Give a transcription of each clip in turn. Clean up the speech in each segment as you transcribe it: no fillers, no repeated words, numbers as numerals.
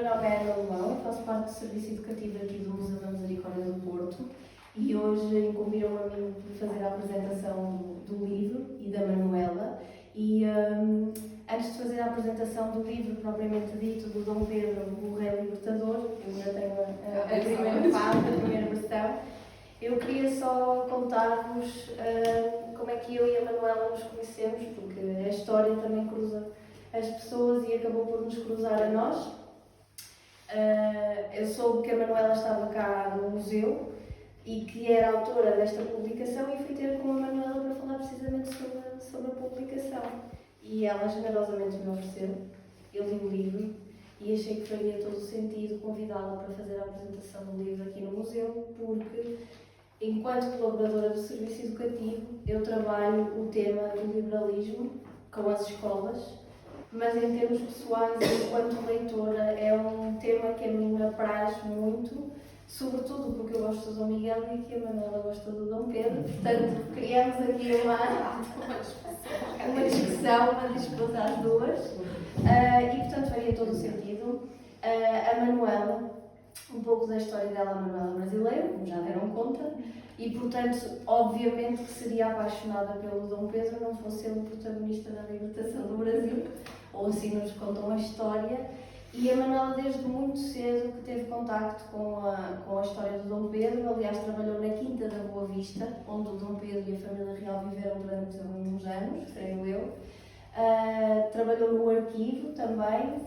meu nome é Ana Alemão, eu faço parte do Serviço Educativo aqui do Museu da Misericórdia do Porto e hoje incumbiram a mim de fazer a apresentação do livro e da Manuela. E antes de fazer a apresentação do livro propriamente dito, do Dom Pedro, o Rei Libertador, eu ainda tenho a primeira parte, a primeira versão, eu queria só contar-vos como é que eu e a Manuela nos conhecemos, porque a história também cruza as pessoas e acabou por nos cruzar a nós. Eu soube que a Manuela estava cá no museu e que era autora desta publicação e fui ter com a Manuela para falar precisamente sobre a publicação. E ela generosamente me ofereceu, eu li o livro e achei que faria todo o sentido convidá-la para fazer a apresentação do livro aqui no museu, porque enquanto colaboradora do Serviço Educativo eu trabalho o tema do liberalismo com as escolas, mas em termos pessoais, enquanto leitora, é um tema que a mim me apraz muito, sobretudo porque eu gosto do Dom Miguel e que a Manuela gosta do Dom Pedro, portanto criamos aqui uma disputa às duas, e portanto faria todo o sentido. A Manuela, um pouco da história dela, a Manuela brasileira, como já deram conta, e portanto, obviamente que seria apaixonada pelo Dom Pedro, não fosse ele o protagonista da libertação do Brasil, ou assim nos contam a história. E a Manuela desde muito cedo que teve contacto com a história do Dom Pedro, aliás trabalhou na Quinta da Boa Vista, onde o Dom Pedro e a família real viveram durante uns anos, creio eu. Trabalhou no arquivo também.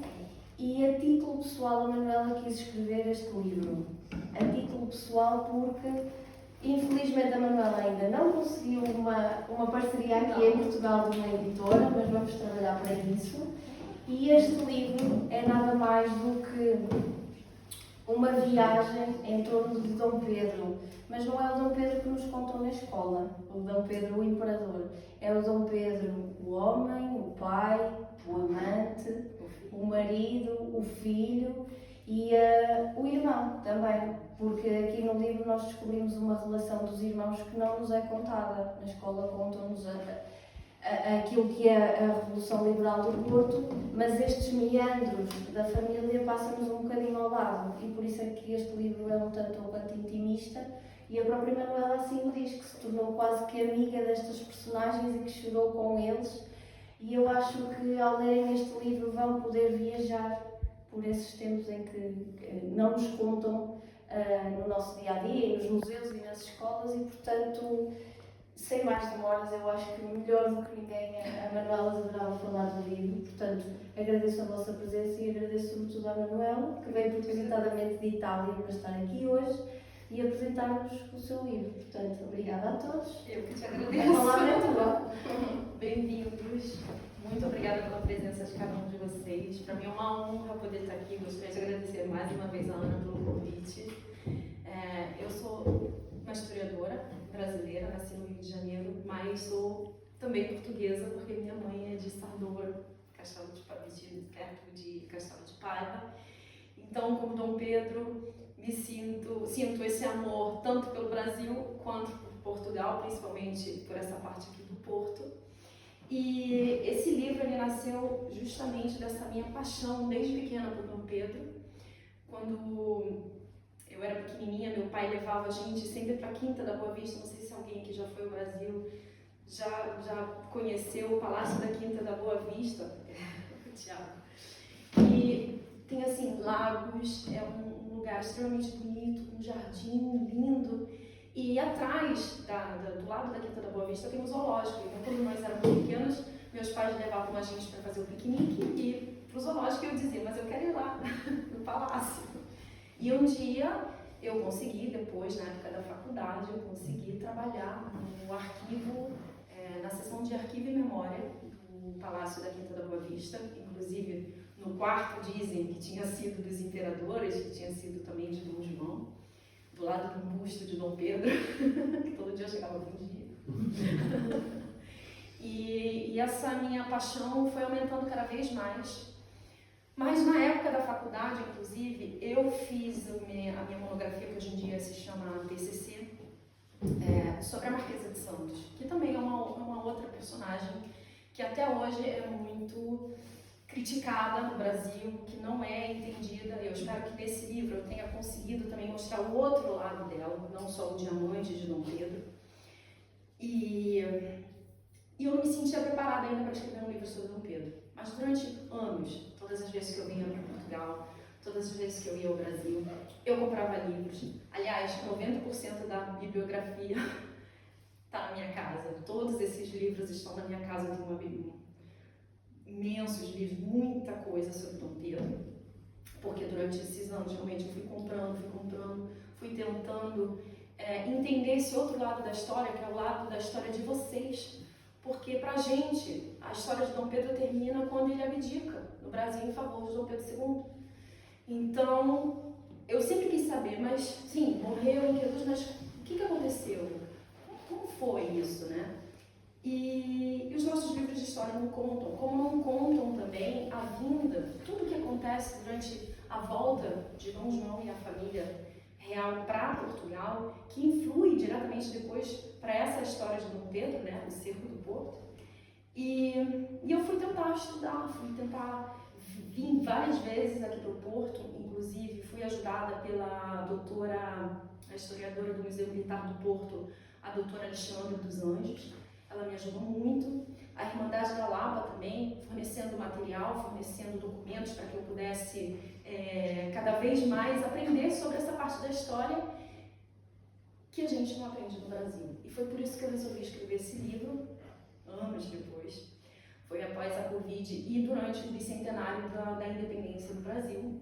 E a título pessoal, a Manuela quis escrever este livro. A título pessoal porque, infelizmente, a Manuela ainda não conseguiu uma parceria aqui em Portugal de uma editora, mas vamos trabalhar para isso. E este livro é nada mais do que uma viagem em torno de Dom Pedro. Mas não é o Dom Pedro que nos contam na escola, o Dom Pedro o Imperador. É o Dom Pedro o homem, o pai, o amante, o marido, o filho e o irmão também, porque aqui no livro nós descobrimos uma relação dos irmãos que não nos é contada. Na escola contam-nos aquilo que é a Revolução Liberal do Porto, mas estes meandros da família passam-nos um bocadinho ao lado e por isso é que este livro é um tanto ou quanto intimista. E a própria Manuela assim o diz, que se tornou quase que amiga destas personagens e que chorou com eles. E eu acho que ao lerem este livro vão poder viajar por esses tempos em que não nos contam no nosso dia-a-dia, e nos museus e nas escolas, e portanto, sem mais demoras, eu acho que melhor do que ninguém a Manuela adorava falar do livro. Portanto, agradeço a vossa presença e agradeço sobretudo à Manuela, que veio propositadamente de Itália para estar aqui hoje e apresentar-nos o seu livro. Portanto, obrigada a todos. Eu que te agradeço. A palavra é tua. Bem-vindos. Muito obrigada pela presença de cada um de vocês. Para mim é uma honra poder estar aqui. Gostaria de agradecer mais uma vez a Ana pelo convite. Eu sou uma historiadora brasileira, nasci no Rio de Janeiro, mas sou também portuguesa, porque minha mãe é de Sardoura, perto de Castelo de Paiva. Então, como Dom Pedro, sinto esse amor tanto pelo Brasil quanto por Portugal, principalmente por essa parte aqui do Porto. E esse livro ele nasceu justamente dessa minha paixão desde pequena por Dom Pedro. Quando eu era pequenininha, meu pai levava a gente sempre para a Quinta da Boa Vista. Não sei se alguém aqui já foi ao Brasil, já conheceu o Palácio da Quinta da Boa Vista. Tiago. E tem assim lagos, é um lugar extremamente bonito, um jardim lindo. E atrás, do lado da Quinta da Boa Vista, tem um zoológico. Então, quando nós éramos pequenos, meus pais levavam a gente para fazer o piquenique e para o zoológico eu dizia, mas eu quero ir lá, no palácio. E um dia eu consegui, depois, na época da faculdade, eu consegui trabalhar no arquivo, na seção de arquivo e memória do Palácio da Quinta da Boa Vista. Inclusive, no quarto dizem que tinha sido dos imperadores, que tinha sido também de Dom João, do lado do busto de Dom Pedro, que todo dia eu chegava bom dia. E essa minha paixão foi aumentando cada vez mais. Mas na época da faculdade, inclusive, eu fiz a minha monografia, que hoje em dia se chama TCC, sobre a Marquesa de Santos, que também é uma outra personagem que até hoje é muito criticada no Brasil, que não é entendida. Eu espero que nesse livro eu tenha conseguido também mostrar o outro lado dela, não só o diamante de Dom Pedro. E eu não me sentia preparada ainda para escrever um livro sobre Dom Pedro. Mas durante anos, todas as vezes que eu vinha para Portugal, todas as vezes que eu ia ao Brasil, eu comprava livros. Aliás, 90% da bibliografia está na minha casa. Todos esses livros estão na minha casa. Eu tenho uma bíblia, imensos livros, muita coisa sobre Dom Pedro. Porque durante esses anos, realmente, eu fui comprando, fui tentando entender esse outro lado da história, que é o lado da história de vocês. Porque, pra gente, a história de Dom Pedro termina quando ele abdica no Brasil em favor de Dom Pedro II. Então, eu sempre quis saber, mas, sim, morreu em Jesus, mas o que aconteceu? Como foi isso, né? E os nossos livros de história não contam, como não contam também a vinda, tudo o que acontece durante a volta de Dom João e a família real para Portugal, que influi diretamente depois para essa história de Dom Pedro, né, o Cerco do Porto. E eu fui tentar estudar, vim várias vezes aqui para o Porto, inclusive fui ajudada pela doutora, a historiadora do Museu Militar do Porto, a doutora Alexandra dos Anjos. Ela me ajudou muito. A Irmandade da Lapa também, fornecendo material, fornecendo documentos para que eu pudesse cada vez mais aprender sobre essa parte da história que a gente não aprende no Brasil. E foi por isso que eu resolvi escrever esse livro, anos depois. Foi após a Covid e durante o bicentenário da independência do Brasil.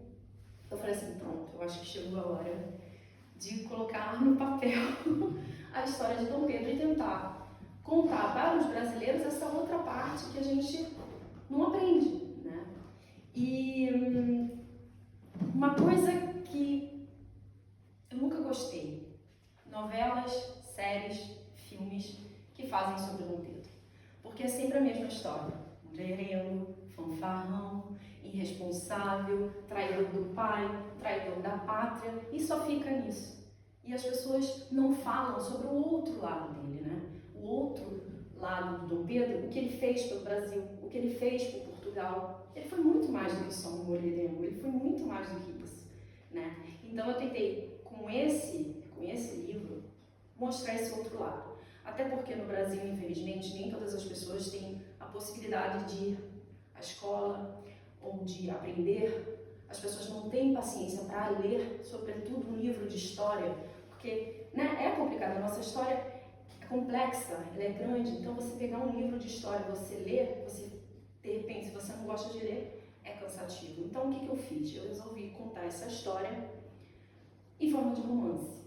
Eu falei assim, pronto, eu acho que chegou a hora de colocar no papel a história de Dom Pedro e tentar contar para os brasileiros essa outra parte que a gente não aprende, né? E uma coisa que eu nunca gostei, novelas, séries, filmes que fazem sobre Dom Pedro, porque é sempre a mesma história, mulherengo, fanfarrão, irresponsável, traidor do pai, traidor da pátria, e só fica nisso. E as pessoas não falam sobre o outro lado dele, né? O outro lado do Dom Pedro, o que ele fez pelo Brasil, o que ele fez por Portugal. Ele foi muito mais do que só um mulherengo, ele foi muito mais do que isso, né? Então eu tentei, com esse livro, mostrar esse outro lado. Até porque no Brasil, infelizmente, nem todas as pessoas têm a possibilidade de ir à escola ou de aprender. As pessoas não têm paciência para ler, sobretudo um livro de história, porque, né, é complicado, a nossa história é complexa, ela é grande, então você pegar um livro de história, você ler, de repente, se você não gosta de ler, é cansativo. Então o que eu fiz? Eu resolvi contar essa história em forma de romance.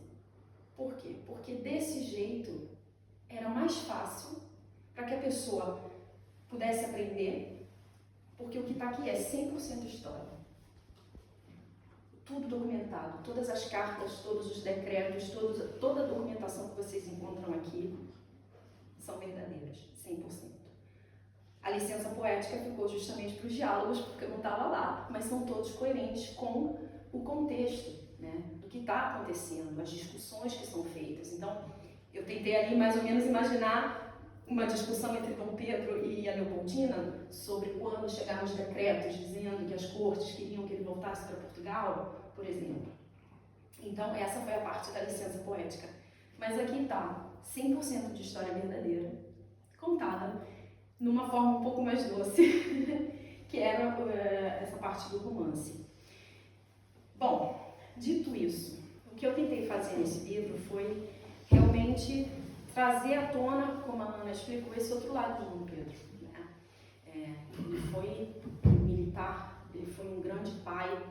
Por quê? Porque desse jeito era mais fácil para que a pessoa pudesse aprender, porque o que está aqui é 100% história. Tudo documentado, todas as cartas, todos os decretos, toda a documentação que vocês encontram aqui são verdadeiras, 100%. A licença poética ficou justamente para os diálogos, porque eu não estava lá, mas são todos coerentes com o contexto, né, do que está acontecendo, as discussões que são feitas. Então, eu tentei ali mais ou menos imaginar uma discussão entre Dom Pedro e a Leopoldina sobre quando chegaram os decretos dizendo que as cortes queriam que ele voltasse para Portugal, por exemplo. Então, essa foi a parte da licença poética. Mas aqui está 100% de história verdadeira, contada numa forma um pouco mais doce, que era essa parte do romance. Bom, dito isso, o que eu tentei fazer nesse livro foi realmente trazer à tona, como a Ana explicou, esse outro lado de Dom Pedro, né? Ele foi militar, ele foi um grande pai,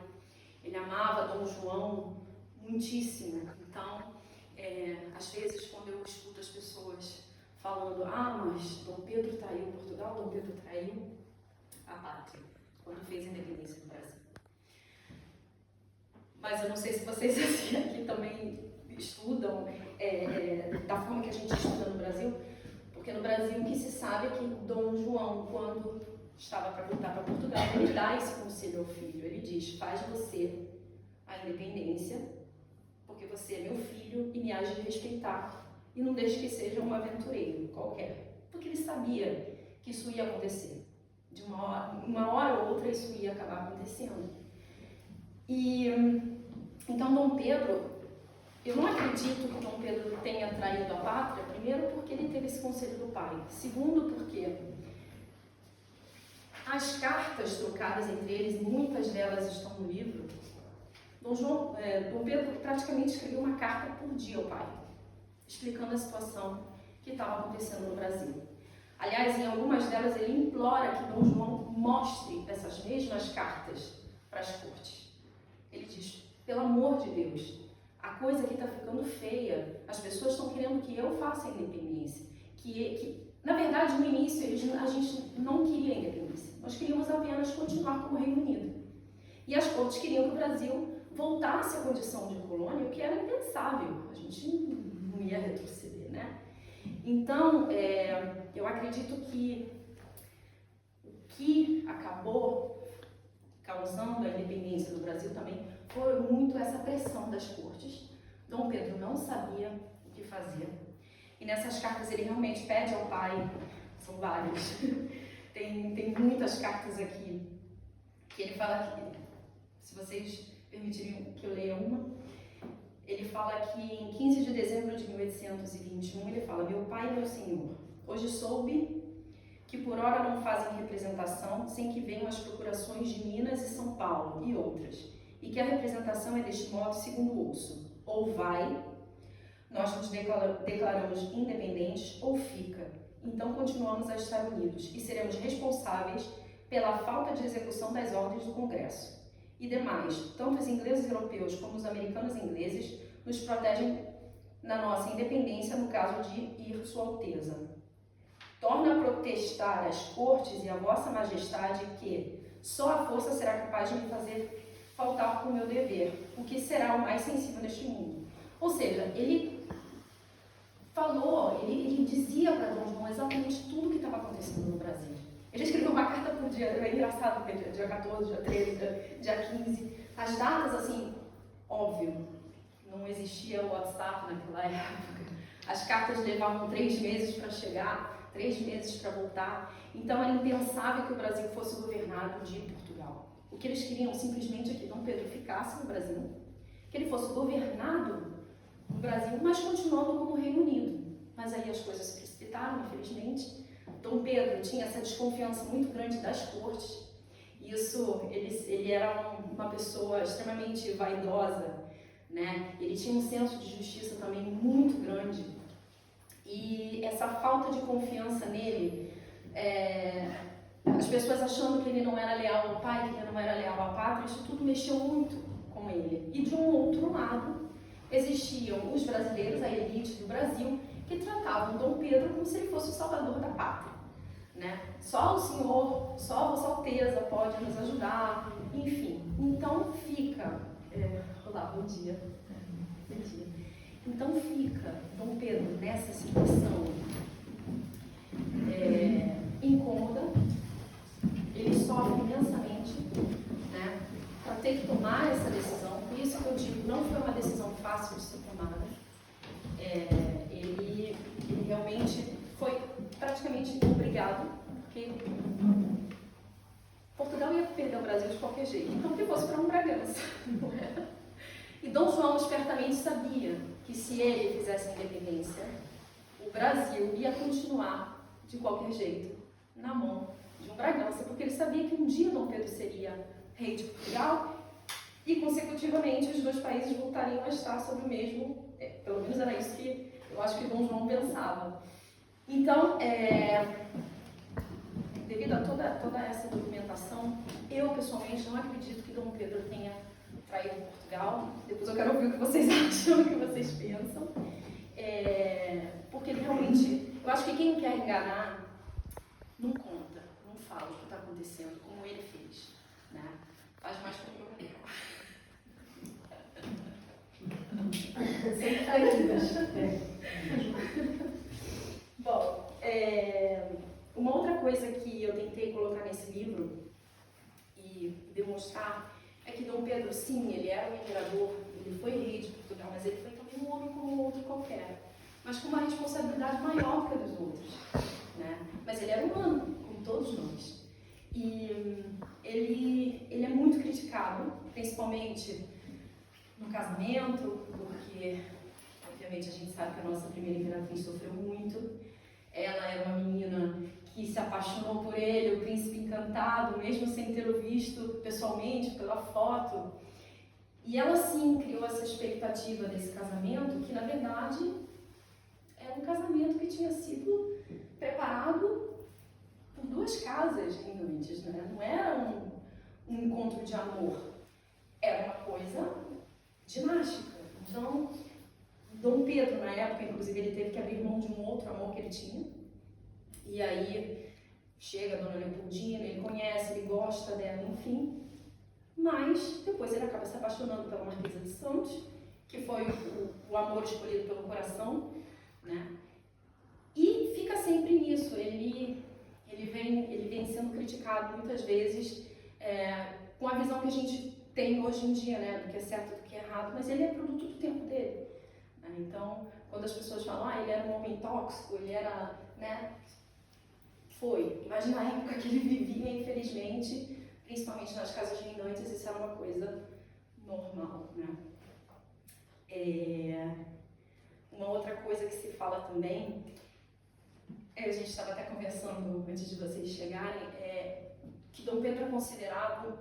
ele amava Dom João muitíssimo. Então, às vezes, quando eu escuto as pessoas falando, mas Dom Pedro traiu Portugal, Dom Pedro traiu a pátria, quando fez a independência do Brasil. Mas eu não sei se vocês assim, aqui também estudam da forma que a gente estuda no Brasil, porque no Brasil o que se sabe é que Dom João, quando estava para voltar para Portugal, ele dá esse conselho ao filho, ele diz, faz você a independência, porque você é meu filho e me há de respeitar, e não deixe que seja um aventureiro qualquer, porque ele sabia que isso ia acontecer, de uma hora ou outra isso ia acabar acontecendo. E então Dom Pedro, eu não acredito que Dom Pedro tenha traído a pátria, primeiro porque ele teve esse conselho do pai, segundo porque as cartas trocadas entre eles, muitas delas estão no livro. Dom Pedro praticamente escreveu uma carta por dia ao pai, explicando a situação que estava acontecendo no Brasil. Aliás, em algumas delas ele implora que Dom João mostre essas mesmas cartas para as cortes. Ele diz, pelo amor de Deus, a coisa aqui está ficando feia, as pessoas estão querendo que eu faça a independência. Na verdade, no início, a gente não queria a independência, nós queríamos apenas continuar como Reino Unido. E as cortes queriam que o Brasil voltasse à condição de colônia, o que era impensável, a gente não ia retroceder, né? Então, eu acredito que o que acabou causando a independência do Brasil também foi muito essa pressão das cortes. Dom Pedro não sabia o que fazer. E nessas cartas ele realmente pede ao pai, são várias, tem muitas cartas aqui, que ele fala que, se vocês permitirem que eu leia uma, ele fala que em 15 de dezembro de 1821, ele fala, meu pai e meu senhor, hoje soube que por hora não fazem representação sem que venham as procurações de Minas e São Paulo e outras, e que a representação é deste modo segundo ouço, ou vai, nós nos declaramos independentes, ou fica, então continuamos a estar unidos e seremos responsáveis pela falta de execução das ordens do Congresso. E demais, tanto os ingleses europeus como os americanos ingleses nos protegem na nossa independência no caso de ir Sua Alteza. Torna a protestar às cortes e a vossa majestade que só a força será capaz de me fazer faltar com o meu dever, o que será o mais sensível neste mundo. Ou seja, ele falou, ele dizia para Dom João exatamente tudo o que estava acontecendo no Brasil. Ele escreveu uma carta por dia, é engraçado, porque dia 14, dia 13, dia 15, as datas assim, óbvio, não existia o WhatsApp naquela época, as cartas levavam 3 meses para chegar, 3 meses para voltar, então era impensável que o Brasil fosse governado de Portugal. O que eles queriam simplesmente é que Dom Pedro ficasse no Brasil, que ele fosse governado no Brasil, mas continuando como Reino Unido. Mas aí as coisas se precipitaram, infelizmente. Dom Pedro tinha essa desconfiança muito grande das cortes. Ele era uma pessoa extremamente vaidosa, né? Ele tinha um senso de justiça também muito grande. E essa falta de confiança nele, as pessoas achando que ele não era leal ao pai, que ele não era leal à pátria, isso tudo mexeu muito com ele. E de um outro lado, existiam os brasileiros, a elite do Brasil, que tratavam Dom Pedro como se ele fosse o salvador da pátria, né? Só o senhor, só a Vossa Alteza pode nos ajudar, enfim. Então fica, olá, bom dia. Bom dia. Então fica Dom Pedro nessa situação incômoda, ele sofre imensamente, né? Para ter que tomar essa decisão. Por isso que eu digo, não foi uma decisão fácil de ser tomada. Ele realmente foi praticamente obrigado, porque Portugal ia perder o Brasil de qualquer jeito, então que fosse para um Bragança, não era? E Dom João espertamente sabia que se ele fizesse a independência, o Brasil ia continuar de qualquer jeito na mão de um Bragança, porque ele sabia que um dia Dom Pedro seria rei de Portugal e consecutivamente os dois países voltariam a estar sob o mesmo, pelo menos era isso que eu acho que Dom João pensava. Então, devido a toda essa documentação, eu pessoalmente não acredito que Dom Pedro tenha traído Portugal. Depois eu quero ouvir o que vocês acham, o que vocês pensam. Porque ele realmente, eu acho que quem quer enganar não conta, não fala o que está acontecendo, como ele fez, né? Faz mais para o problema. Sem saídas. Bom, uma outra coisa que eu tentei colocar nesse livro e demonstrar é que Dom Pedro, sim, ele era um imperador, ele foi rei de Portugal, mas ele foi também um homem como outro qualquer, mas com uma responsabilidade maior que a dos outros, né? Mas ele era humano, como todos nós. E ele é muito criticado, principalmente no casamento, porque, obviamente, a gente sabe que a nossa primeira imperatriz sofreu muito. Ela era uma menina que se apaixonou por ele, o príncipe encantado, mesmo sem tê-lo visto pessoalmente, pela foto. E ela, sim, criou essa expectativa desse casamento, que, na verdade, era um casamento que tinha sido preparado por duas casas antes, né? Não era um encontro de amor, era uma coisa dinástica. Então, Dom Pedro, na época, inclusive, ele teve que abrir mão de um outro amor que ele tinha. E aí chega a Dona Leopoldina, ele conhece, ele gosta dela, enfim. Mas depois ele acaba se apaixonando pela Marquesa de Santos, que foi o amor escolhido pelo coração, né? E fica sempre nisso. Ele vem sendo criticado muitas vezes com a visão que a gente tem hoje em dia, né, do que é certo e do que é errado, mas ele é produto do tempo dele. Né? Então, quando as pessoas falam, ele era um homem tóxico, ele era, né, foi. Imagina a época que ele vivia, infelizmente, principalmente nas casas reinantes, isso era uma coisa normal, né. Uma outra coisa que se fala também, a gente estava até conversando antes de vocês chegarem, que Dom Pedro é considerado,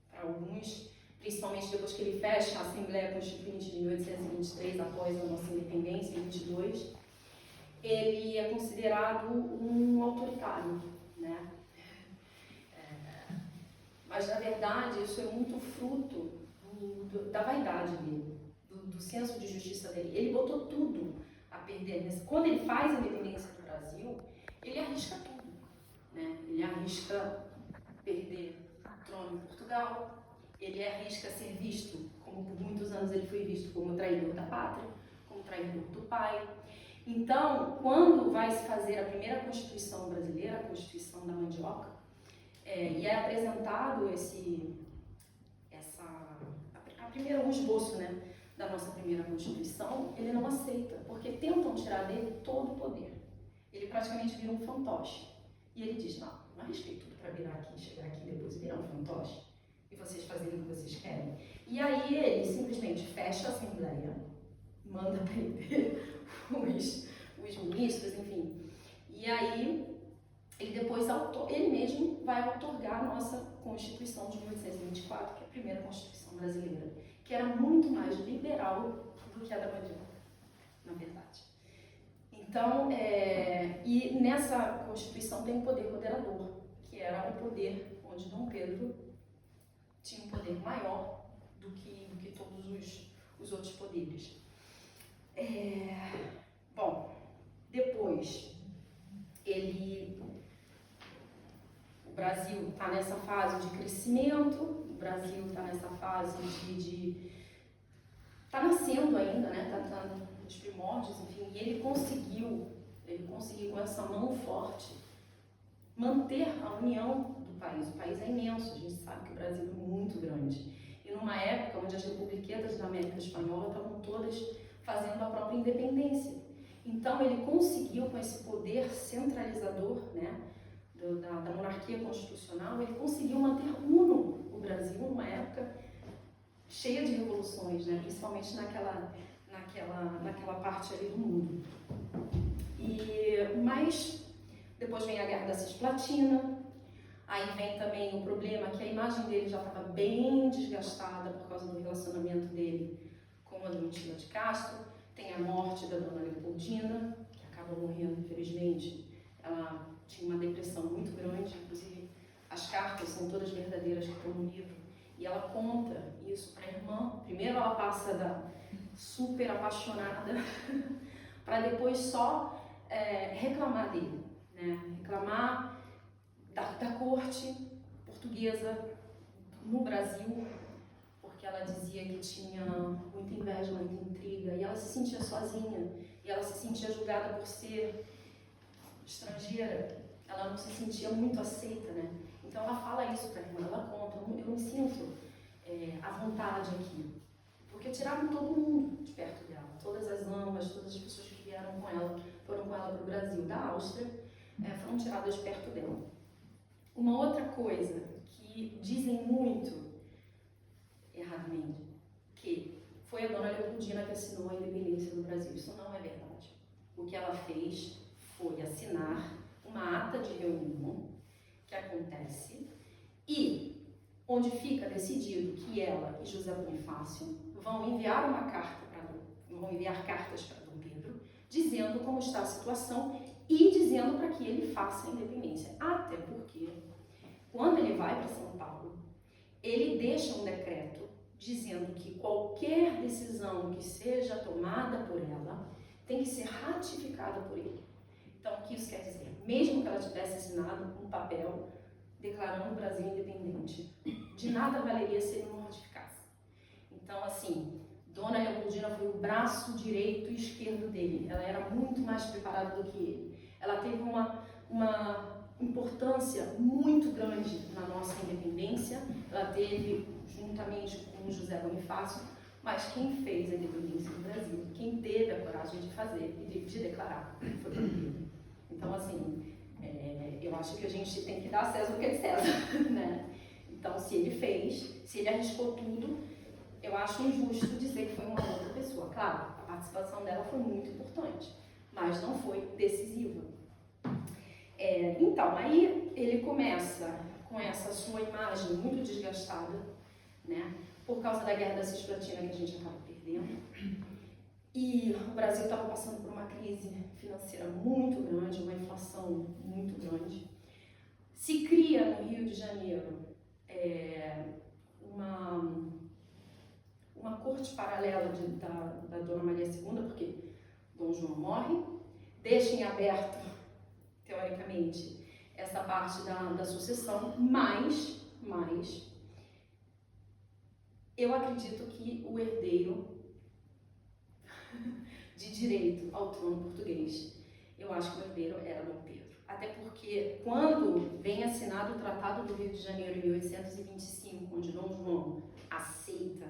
para alguns, principalmente depois que ele fecha a Assembleia Constituinte de 1823, após a nossa independência, em 22, ele é considerado um autoritário, né? Mas, na verdade, isso é muito fruto da vaidade dele, do senso de justiça dele. Ele botou tudo a perder. Quando ele faz a independência do Brasil, ele arrisca tudo, né? Ele arrisca perder o trono em Portugal, ele arrisca ser visto, como por muitos anos ele foi visto, como traidor da pátria, como traidor do pai. Então, quando vai se fazer a primeira Constituição brasileira, a Constituição da Mandioca, e é apresentado um esboço, né, da nossa primeira Constituição, ele não aceita, porque tentam tirar dele todo o poder. Ele praticamente vira um fantoche. E ele diz, não arrisquei tudo para virar aqui, chegar aqui depois e virar um fantoche, e vocês fazerem o que vocês querem. E aí ele simplesmente fecha a Assembleia, manda prender os ministros, enfim. E aí ele depois, ele mesmo vai outorgar a nossa Constituição de 1824, que é a primeira Constituição brasileira, que era muito mais liberal do que a da Mandioca, na verdade. Então, e nessa Constituição tem o poder moderador, que era o poder onde Dom Pedro tinha um poder maior do que todos os outros poderes. Bom, depois, o Brasil está nessa fase de crescimento, o Brasil está nessa fase está nascendo ainda, né? Tá nos primórdios, enfim, e ele conseguiu com essa mão forte manter a união do país. O país é imenso, a gente sabe que o Brasil é muito grande. E numa época onde as republiquetas da América Espanhola estavam todas fazendo a própria independência. Então ele conseguiu, com esse poder centralizador, né, da monarquia constitucional, ele conseguiu manter uno o Brasil numa época cheia de revoluções, né, principalmente naquela parte ali do mundo. Mas depois vem a Guerra da Cisplatina, aí vem também o problema que a imagem dele já estava bem desgastada por causa do relacionamento dele com a Domitila de Castro. Tem a morte da Dona Leopoldina, que acaba morrendo, infelizmente. Ela tinha uma depressão muito grande, inclusive as cartas são todas verdadeiras que estão no livro. E ela conta isso para a irmã. Primeiro ela passa da super apaixonada para depois só reclamar dele, né? Reclamar da corte portuguesa no Brasil, porque ela dizia que tinha muita inveja, muita intriga, e ela se sentia sozinha, e ela se sentia julgada por ser estrangeira, ela não se sentia muito aceita, né? Então ela fala isso para a irmã, ela conta, eu me sinto à vontade aqui, porque tiraram todo mundo de perto dela, todas as amas, todas as pessoas que vieram com ela, foram com ela para o Brasil, da Áustria, foram tiradas de perto dela. Uma outra coisa que dizem muito, erradamente, que foi a dona Leopoldina que assinou a independência do Brasil. Isso não é verdade. O que ela fez foi assinar uma ata de reunião que acontece e onde fica decidido que ela e José Bonifácio vão enviar cartas para Dom Pedro, dizendo como está a situação e dizendo para que ele faça a independência. Até porque, quando ele vai para São Paulo, ele deixa um decreto dizendo que qualquer decisão que seja tomada por ela tem que ser ratificada por ele. Então, o que isso quer dizer? Mesmo que ela tivesse assinado um papel declarando o Brasil independente, de nada valeria se ele não ratificasse. Então, assim, Dona Leopoldina foi o braço direito e esquerdo dele. Ela era muito mais preparada do que ele. Ela teve uma importância muito grande na nossa independência. Ela teve, juntamente com José Bonifácio, mas quem fez a independência do Brasil, quem teve a coragem de fazer e de declarar, foi Dom Pedro. Então, assim, eu acho que a gente tem que dar a César o que é de César, né? Então, se ele fez, se ele arriscou tudo, eu acho injusto dizer que foi uma outra pessoa. Claro, a participação dela foi muito importante, mas não foi decisiva. Então, aí ele começa com essa sua imagem muito desgastada, né? Por causa da guerra da Cisplatina que a gente acaba perdendo. E o Brasil estava passando por uma crise financeira muito grande, uma inflação muito grande. Se cria no Rio de Janeiro uma corte paralela da Dona Maria II, porque Dom João morre, deixa em aberto, teoricamente, essa parte da sucessão, mas eu acredito que o herdeiro de direito ao trono português, eu acho que o herdeiro era Dom Pedro. Até porque quando vem assinado o Tratado do Rio de Janeiro em 1825, onde Dom João aceita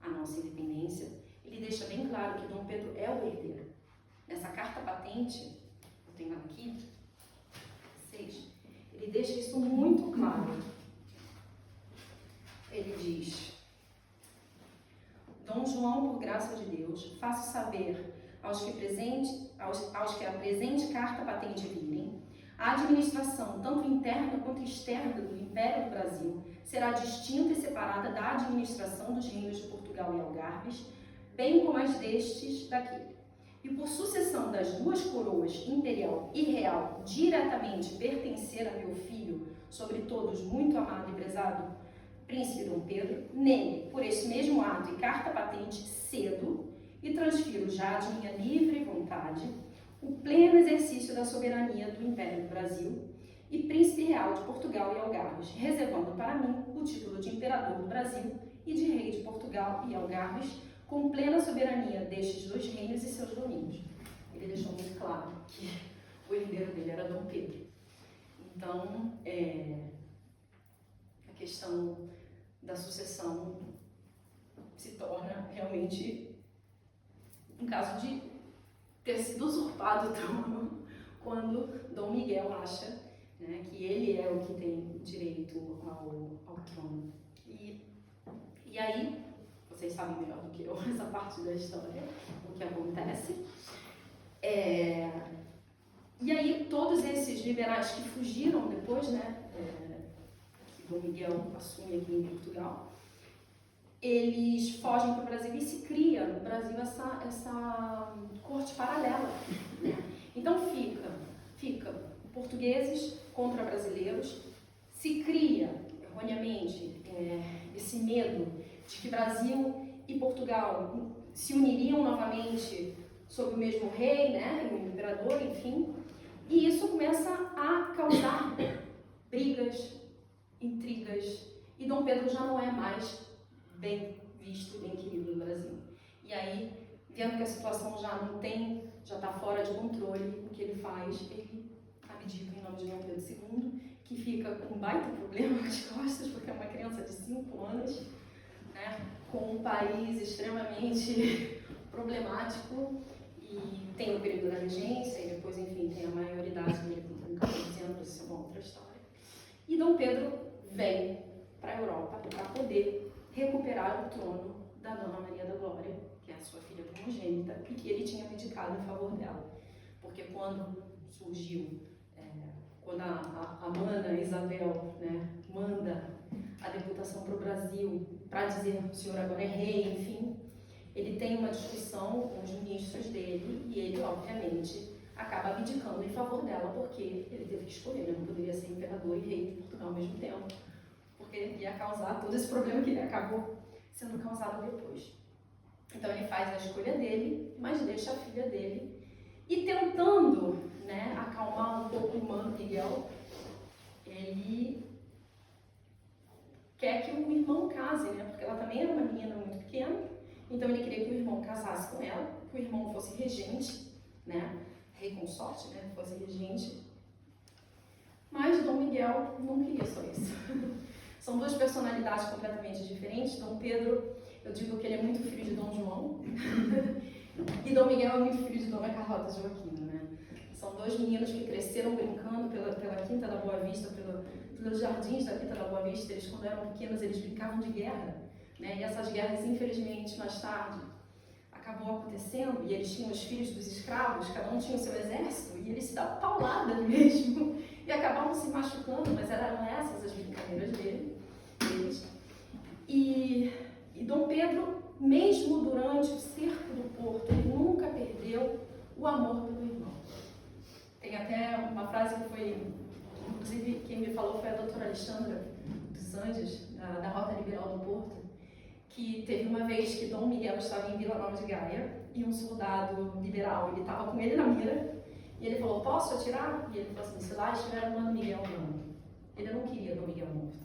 a nossa independência, ele deixa bem claro que Dom Pedro é o herdeiro. Nessa carta patente, eu tenho aqui, ele deixa isso muito claro. Ele diz: Dom João, por graça de Deus, faço saber aos que a presente carta patente virem, a administração, tanto interna quanto externa do Império do Brasil, será distinta e separada da administração dos reinos de Portugal e Algarves, bem como as destes daqui. E por sucessão das duas coroas, imperial e real, diretamente pertencer a meu filho, sobre todos muito amado e prezado, Príncipe Dom Pedro, nele, por este mesmo ato e carta patente, cedo e transfiro já de minha livre vontade o pleno exercício da soberania do Império do Brasil e Príncipe Real de Portugal e Algarves, reservando para mim o título de Imperador do Brasil e de Rei de Portugal e Algarves, com plena soberania destes dois reinos e seus domínios. Ele deixou muito claro que o herdeiro dele era Dom Pedro. Então, a questão da sucessão se torna realmente um caso de ter sido usurpado o trono quando Dom Miguel acha, né, que ele é o que tem direito ao trono. E aí, vocês sabem melhor do que eu essa parte da história, o que acontece. E aí, todos esses liberais que fugiram depois, né, que Dom Miguel assume aqui em Portugal, eles fogem para o Brasil e se cria no Brasil essa corte paralela, né? Então fica portugueses contra brasileiros, se cria erroneamente esse medo de que Brasil e Portugal se uniriam novamente sob o mesmo rei, né, o imperador, enfim, e isso começa a causar brigas, intrigas, e Dom Pedro já não é mais bem visto, bem querido no Brasil. E aí, vendo que a situação já está fora de controle, o que ele faz? Ele abdica em nome de Dom Pedro II, que fica com um baita problema nas costas, porque é uma criança de 5 anos, né, com um país extremamente problemático, e tem o período da regência, e depois, enfim, tem a maioridade dele com 14 anos, isso é uma outra história. E Dom Pedro vem para a Europa para poder recuperar o trono da Dona Maria da Glória, que é a sua filha primogênita, e que ele tinha abdicado em favor dela. Porque quando surgiu, quando a mana Isabel, né, manda a deputação para o Brasil para dizer que o senhor agora é rei, enfim, ele tem uma discussão com os ministros dele e ele, obviamente, acaba abdicando em favor dela, porque ele teve que escolher, ele não poderia ser imperador e rei de Portugal ao mesmo tempo, porque ia causar todo esse problema que ele acabou sendo causado depois. Então ele faz a escolha dele, mas deixa a filha dele, e tentando, né, acalmar um pouco o irmão Miguel, ele quer que o irmão case, né, porque ela também era uma menina muito pequena, então ele queria que o irmão casasse com ela, que o irmão fosse regente, né, rei consorte, né, fosse regente. Mas Dom Miguel não queria só isso. São duas personalidades completamente diferentes. Dom Pedro, eu digo que ele é muito filho de Dom João, e Dom Miguel é muito filho de Dona Carlota Joaquina, né. São dois meninos que cresceram brincando pela Quinta da Boa Vista, pelos jardins da Quinta da Boa Vista. Eles, quando eram pequenos, eles brincavam de guerra, né, e essas guerras, infelizmente, mais tarde, acabou acontecendo, e eles tinham os filhos dos escravos, cada um tinha o seu exército, e eles se davam paulada mesmo, e acabavam se machucando, mas eram essas as brincadeiras deles. E Dom Pedro, mesmo durante o cerco do Porto, ele nunca perdeu o amor pelo irmão. Tem até uma frase que foi, inclusive quem me falou foi a doutora Alexandra dos Anjos, da Rota Liberal do Porto, que teve uma vez que Dom Miguel estava em Vila Nova de Gaia e um soldado liberal, ele estava com ele na mira, e ele falou, posso atirar? E ele falou assim, se lá estiver o Dom Miguel, não. Ele não queria Dom Miguel morto.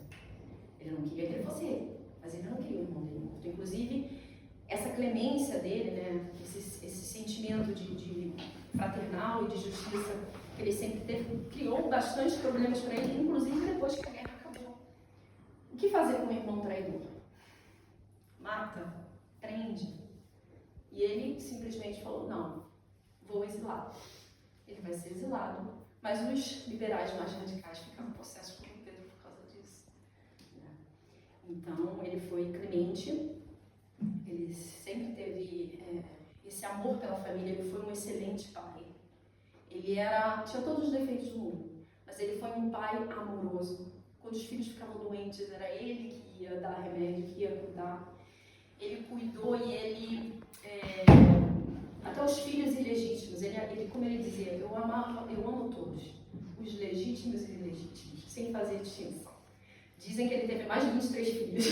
Ele não queria que ele fosse ele, mas ele não queria o irmão dele morto. Inclusive, essa clemência dele, né, esse sentimento de fraternal e de justiça que ele sempre teve, criou bastante problemas para ele, inclusive depois que a guerra acabou. O que fazer com um irmão traidor? Mata, prende. E ele simplesmente falou, não, vou exilá-lo. Ele vai ser exilado, mas os liberais mais radicais ficaram possessos por Pedro por causa disso. Então, ele foi clemente, ele sempre teve esse amor pela família, ele foi um excelente pai. Ele tinha todos os defeitos do mundo, mas ele foi um pai amoroso. Quando os filhos ficavam doentes, era ele que ia dar remédio, que ia cuidar. Ele cuidou e ele, até os filhos ilegítimos, ele, como ele dizia, eu amo todos, os legítimos e ilegítimos, sem fazer distinção. Dizem que ele teve mais de 23 filhos,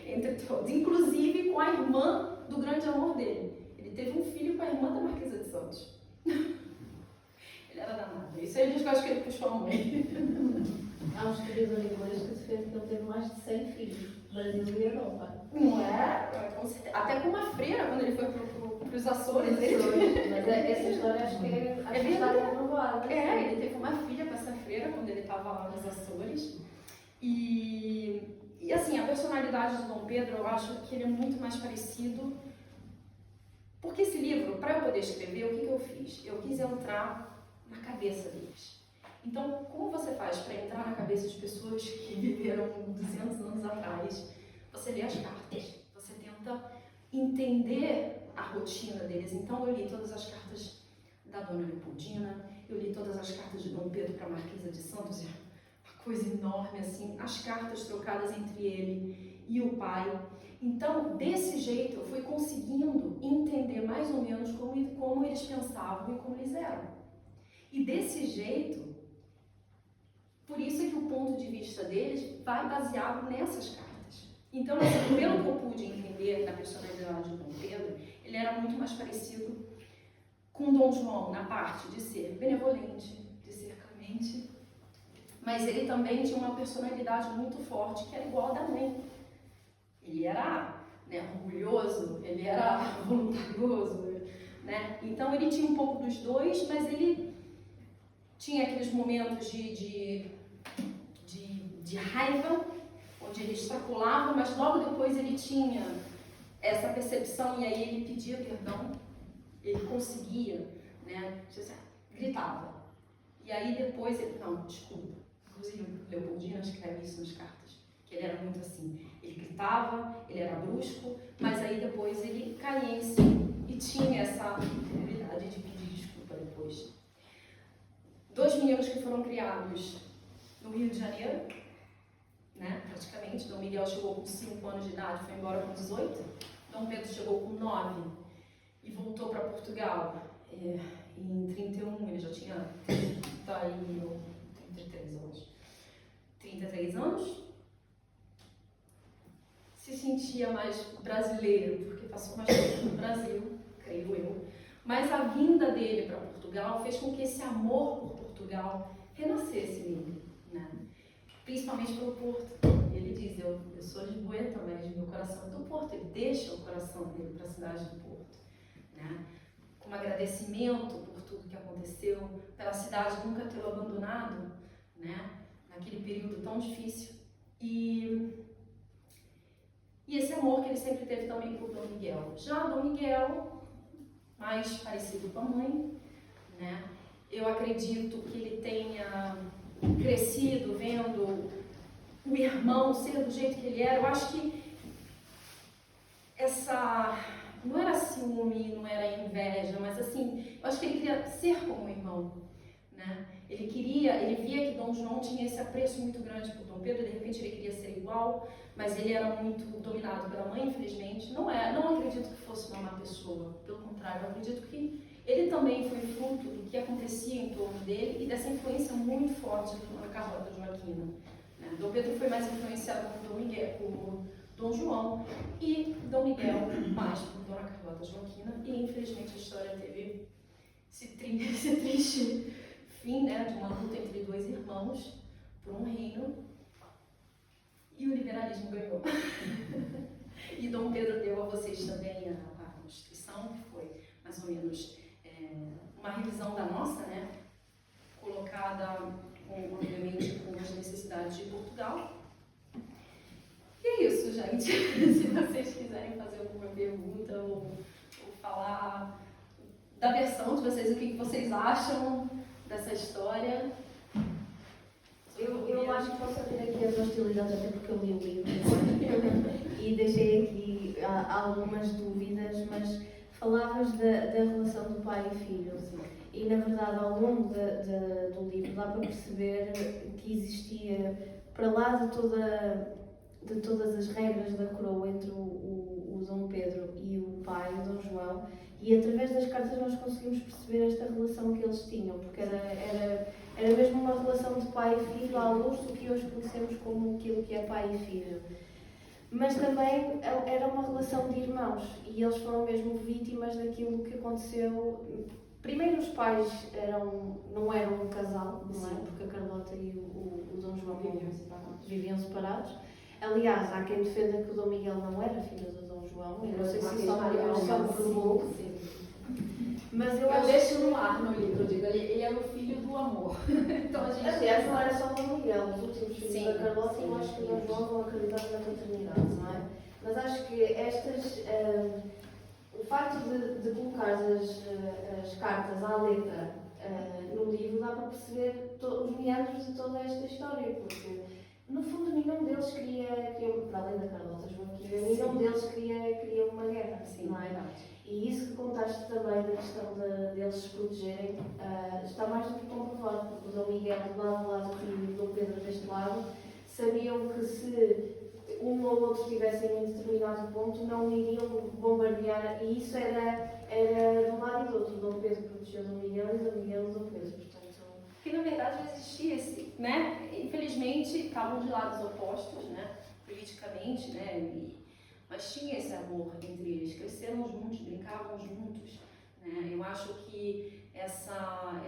entre todos, inclusive com a irmã do grande amor dele. Ele teve um filho com a irmã da Marquesa de Santos. Ele era danado. Isso aí diz que eu acho que ele puxou a mãe. Há um historiador inglês que defende que ele teve mais de 100 filhos, Brasil e Europa. Não é? Até com uma freira, quando ele foi para os Açores. Mas essa história acho que é renovada. Ele teve uma filha com essa freira quando ele estava lá nos Açores. E assim, a personalidade de Dom Pedro, eu acho que ele é muito mais parecido. Porque esse livro, para eu poder escrever, o que eu fiz? Eu quis entrar na cabeça deles. Então, como você faz para entrar na cabeça de pessoas que viveram 200 anos atrás? Você lê as cartas, você tenta entender a rotina deles. Então, eu li todas as cartas da Dona Leopoldina, eu li todas as cartas de Dom Pedro para a Marquesa de Santos, é uma coisa enorme assim, as cartas trocadas entre ele e o pai. Então, desse jeito, eu fui conseguindo entender mais ou menos como eles pensavam e como eles eram. E desse jeito, por isso é que o ponto de vista deles vai baseado nessas cartas. Então, assim, pelo que eu pude entender na personalidade de Dom Pedro, ele era muito mais parecido com Dom João na parte de ser benevolente, de ser clemente, mas ele também tinha uma personalidade muito forte, que era igual a da mãe. Ele era, né, orgulhoso, ele era voluntarioso, né? Então ele tinha um pouco dos dois, mas ele tinha aqueles momentos de raiva, onde ele extrapolava, mas logo depois ele tinha essa percepção e aí ele pedia perdão, ele conseguia, né, gritava. E aí depois ele, não, desculpa, inclusive Leopoldina escreve isso nas cartas, que ele era muito assim, ele gritava, ele era brusco, mas aí depois ele caía em si e tinha essa habilidade de pedir desculpa depois. 2 meninos que foram criados no Rio de Janeiro, né, praticamente. Dom Miguel chegou com 5 anos de idade, foi embora com 18. Dom Pedro chegou com 9 e voltou para Portugal. Em 31, ele já tinha 33 anos. 33 anos. Se sentia mais brasileiro, porque passou mais tempo no Brasil, creio eu. Mas a vinda dele para Portugal fez com que esse amor por Portugal renascesse nele, né? Principalmente pelo Porto. Ele diz, eu sou lisboeta, mas meu coração é do Porto. Ele deixa o coração dele para a cidade do Porto, né? Com agradecimento por tudo que aconteceu, pela cidade nunca tê-lo abandonado, né? Naquele período tão difícil. E esse amor que ele sempre teve também por Dom Miguel. Já Dom Miguel, mais parecido com a mãe, né? Eu acredito que ele tenha crescido vendo o irmão ser do jeito que ele era. Eu acho que não era ciúme, não era inveja, mas assim, eu acho que ele queria ser como o irmão, né? Ele via que Dom João tinha esse apreço muito grande por Dom Pedro, de repente ele queria ser igual, mas ele era muito dominado pela mãe, infelizmente. Não acredito que fosse uma má pessoa, pelo contrário, eu acredito que ele também foi fruto do que acontecia em torno dele e dessa influência muito forte de Dona Carlota Joaquina, né? Dom Pedro foi mais influenciado por Dom Miguel, por Dom João, e Dom Miguel mais por Dona Carlota Joaquina, e infelizmente a história teve esse triste fim, né, de uma luta entre 2 irmãos por um reino, e o liberalismo ganhou. E Dom Pedro deu a vocês também a Constituição, que foi mais ou menos uma revisão da nossa, né, colocada, obviamente, com as necessidades de Portugal. E é isso, gente. Se vocês quiserem fazer alguma pergunta ou falar da versão de vocês, o que vocês acham dessa história. Eu acho que posso abrir aqui as hostilidades, até porque eu li o livro e deixei aqui algumas dúvidas, mas falavas da relação do pai e filho, e na verdade ao longo do livro dá para perceber que existia, para lá de todas as regras da coroa entre o Dom Pedro e o pai, o Dom João, e através das cartas nós conseguimos perceber esta relação que eles tinham, porque era mesmo uma relação de pai e filho à luz do que hoje conhecemos como aquilo que é pai e filho. Mas também era uma relação de irmãos, e eles foram mesmo vítimas daquilo que aconteceu. Primeiro os pais não eram um casal, não é? Porque a Carlota e o Dom João viviam separados. Aliás, há quem defenda que o Dom Miguel não era filho do Dom João, eu não sei se só provou. Mas eu deixo no ar no livro, eu digo, ele era o filho do amor. Então a gente... Aliás, não era só o Dom Miguel, os últimos filhos da Carlota, eu acho que o Dom João não acreditava na paternidade, não é? Mas acho que o facto de colocar as cartas à letra no livro dá para perceber os meandros de toda esta história, porque no fundo nenhum deles queria para além da Carlota Joaquina, nenhum deles queria uma guerra, não é? E isso que contaste também da questão deles se protegerem está mais do que comprovado, porque o Dom Miguel do lado do rio e o Dom Pedro deste lado sabiam que se um ou outro estivessem em determinado ponto não iriam bombardear, e isso era de um lado e do outro. O Dom Pedro protegeu o Dom Miguel e o Dom Miguel o Dom Pedro, portanto... Que na verdade não existia esse, né? Infelizmente estavam de lados opostos, né? Politicamente, né? Mas tinha esse amor entre eles, cresceram juntos, brincavam juntos, né? Eu acho que essa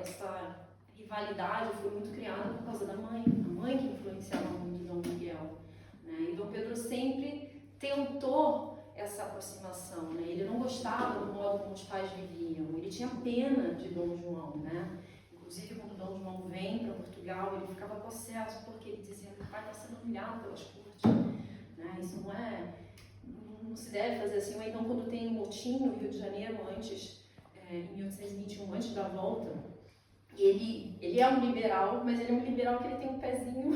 rivalidade foi muito criada por causa da mãe, a mãe que influenciava muito Dom Miguel, né? E Dom Pedro sempre tentou essa aproximação, né? Ele não gostava do modo como os pais viviam, ele tinha pena de Dom João, né? Inclusive, quando Dom João vem para Portugal, ele ficava possesso, porque ele dizia que o pai está sendo humilhado pelas cortes, né? Isso não se deve fazer assim. Ou então, quando tem um motim no Rio de Janeiro, em 1821, antes da volta Ele é um liberal, mas ele é um liberal que ele tem um pezinho,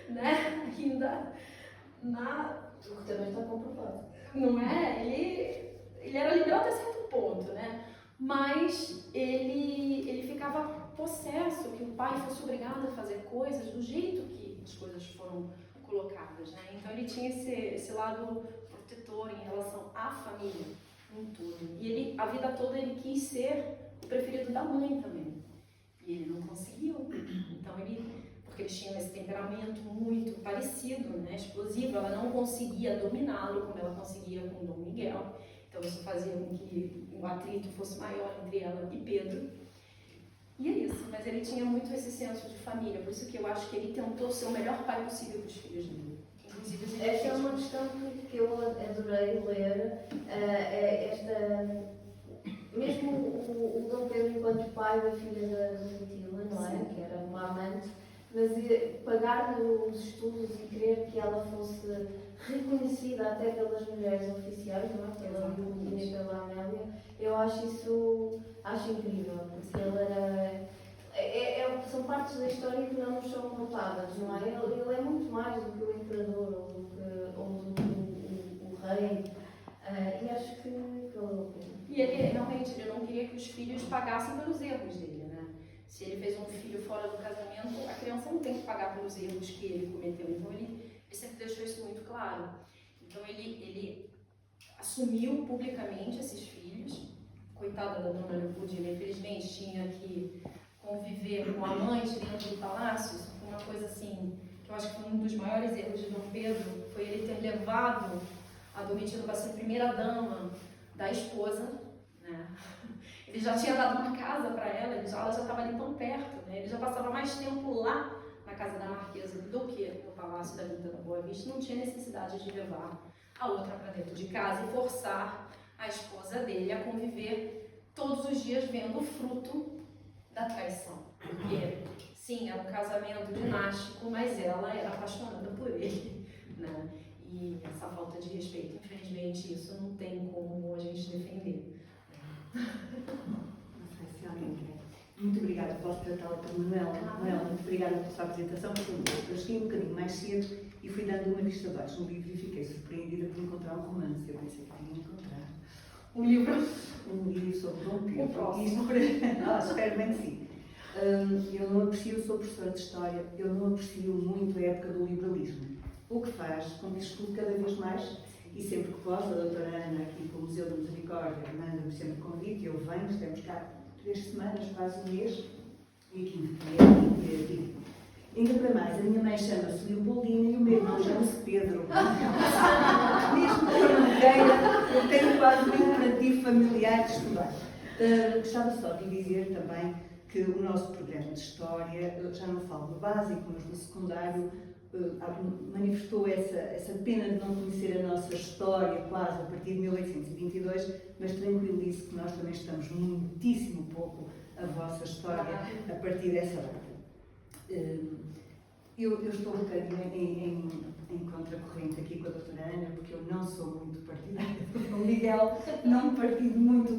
né, ainda O que também está comprovado. não é? Ele era liberal até certo ponto, né? Mas ele ficava possesso que o pai fosse obrigado a fazer coisas do jeito que as coisas foram colocadas, né? Então ele tinha esse lado protetor em relação à família, em tudo. E a vida toda ele quis ser o preferido da mãe também. E ele não conseguiu. Então porque eles tinham esse temperamento muito parecido, né, explosivo, ela não conseguia dominá-lo como ela conseguia com Dom Miguel. Então isso fazia com que o atrito fosse maior entre ela e Pedro. E é isso, mas ele tinha muito esse senso de família, por isso que eu acho que ele tentou ser o melhor pai possível para os filhos dele. Inclusive os Esta é uma questão que eu adorei ler. Mesmo o Dom Pedro, enquanto pai da filha da Domitila, não é? Que era uma amante, mas pagar-lhe os estudos e querer que ela fosse reconhecida até pelas mulheres oficiais, não é? Pela Leopoldina e pela Amélia, eu acho incrível, porque ele era. São partes da história que não nos são contadas, não é? Ele é muito mais do que o imperador ou do que o rei, e acho que valeu a pena. E ele realmente não queria que os filhos pagassem pelos erros dele, né? Se ele fez um filho fora do casamento, a criança não tem que pagar pelos erros que ele cometeu. Então ele sempre deixou isso muito claro. Então ele assumiu publicamente esses filhos. Coitada da dona Leopoldina, infelizmente tinha que conviver com amantes dentro do palácio. Isso foi uma coisa assim, que eu acho que foi um dos maiores erros de Dom Pedro, foi ele ter levado a Domitila para ser primeira dama da esposa, né? Ele já tinha dado uma casa para ela, ela já estava ali tão perto, né? Ele já passava mais tempo lá na casa da Marquesa do que no Palácio da Vila da Boa Vista. Não tinha necessidade de levar a outra para dentro de casa e forçar a esposa dele a conviver todos os dias vendo o fruto da traição. Porque, sim, era um casamento dinástico, mas ela era apaixonada por ele, né? E essa falta de respeito, infelizmente, isso não tem como a gente defender. Não sei se alguém quer. Muito obrigada, posso tratá-la por Manuela. Manuela, muito obrigada pela sua apresentação. Eu cheguei um bocadinho mais cedo e fui dando uma vista de olhos no livro e fiquei surpreendida por encontrar um romance. Eu pensei que tinha encontrar um livro sobre Dom Pedro. O próximo. Espero bem que sim. Eu não aprecio, sou professora de História, eu não aprecio muito a época do liberalismo. O que faz com que estude cada vez mais, e sempre que posso, a doutora Ana, aqui com o Museu da Misericórdia, manda-me sempre convite, eu venho, estamos cá 3 semanas, quase um mês, e aqui é aqui. Ainda para mais, a minha mãe chama-se Leopoldina e o meu irmão chama-se Pedro. Mesmo que eu não queira, eu tenho quase um imperativo familiar de estudar. Gostava só de dizer também que o nosso programa de História, já não falo do básico, mas do secundário, manifestou essa pena de não conhecer a nossa história quase a partir de 1822, mas tranquilizo que nós também estamos muitíssimo pouco a vossa história a partir dessa data. Eu estou um bocadinho em contracorrente aqui com a doutora Ana, porque eu não sou muito partidária do Miguel, não partilho muito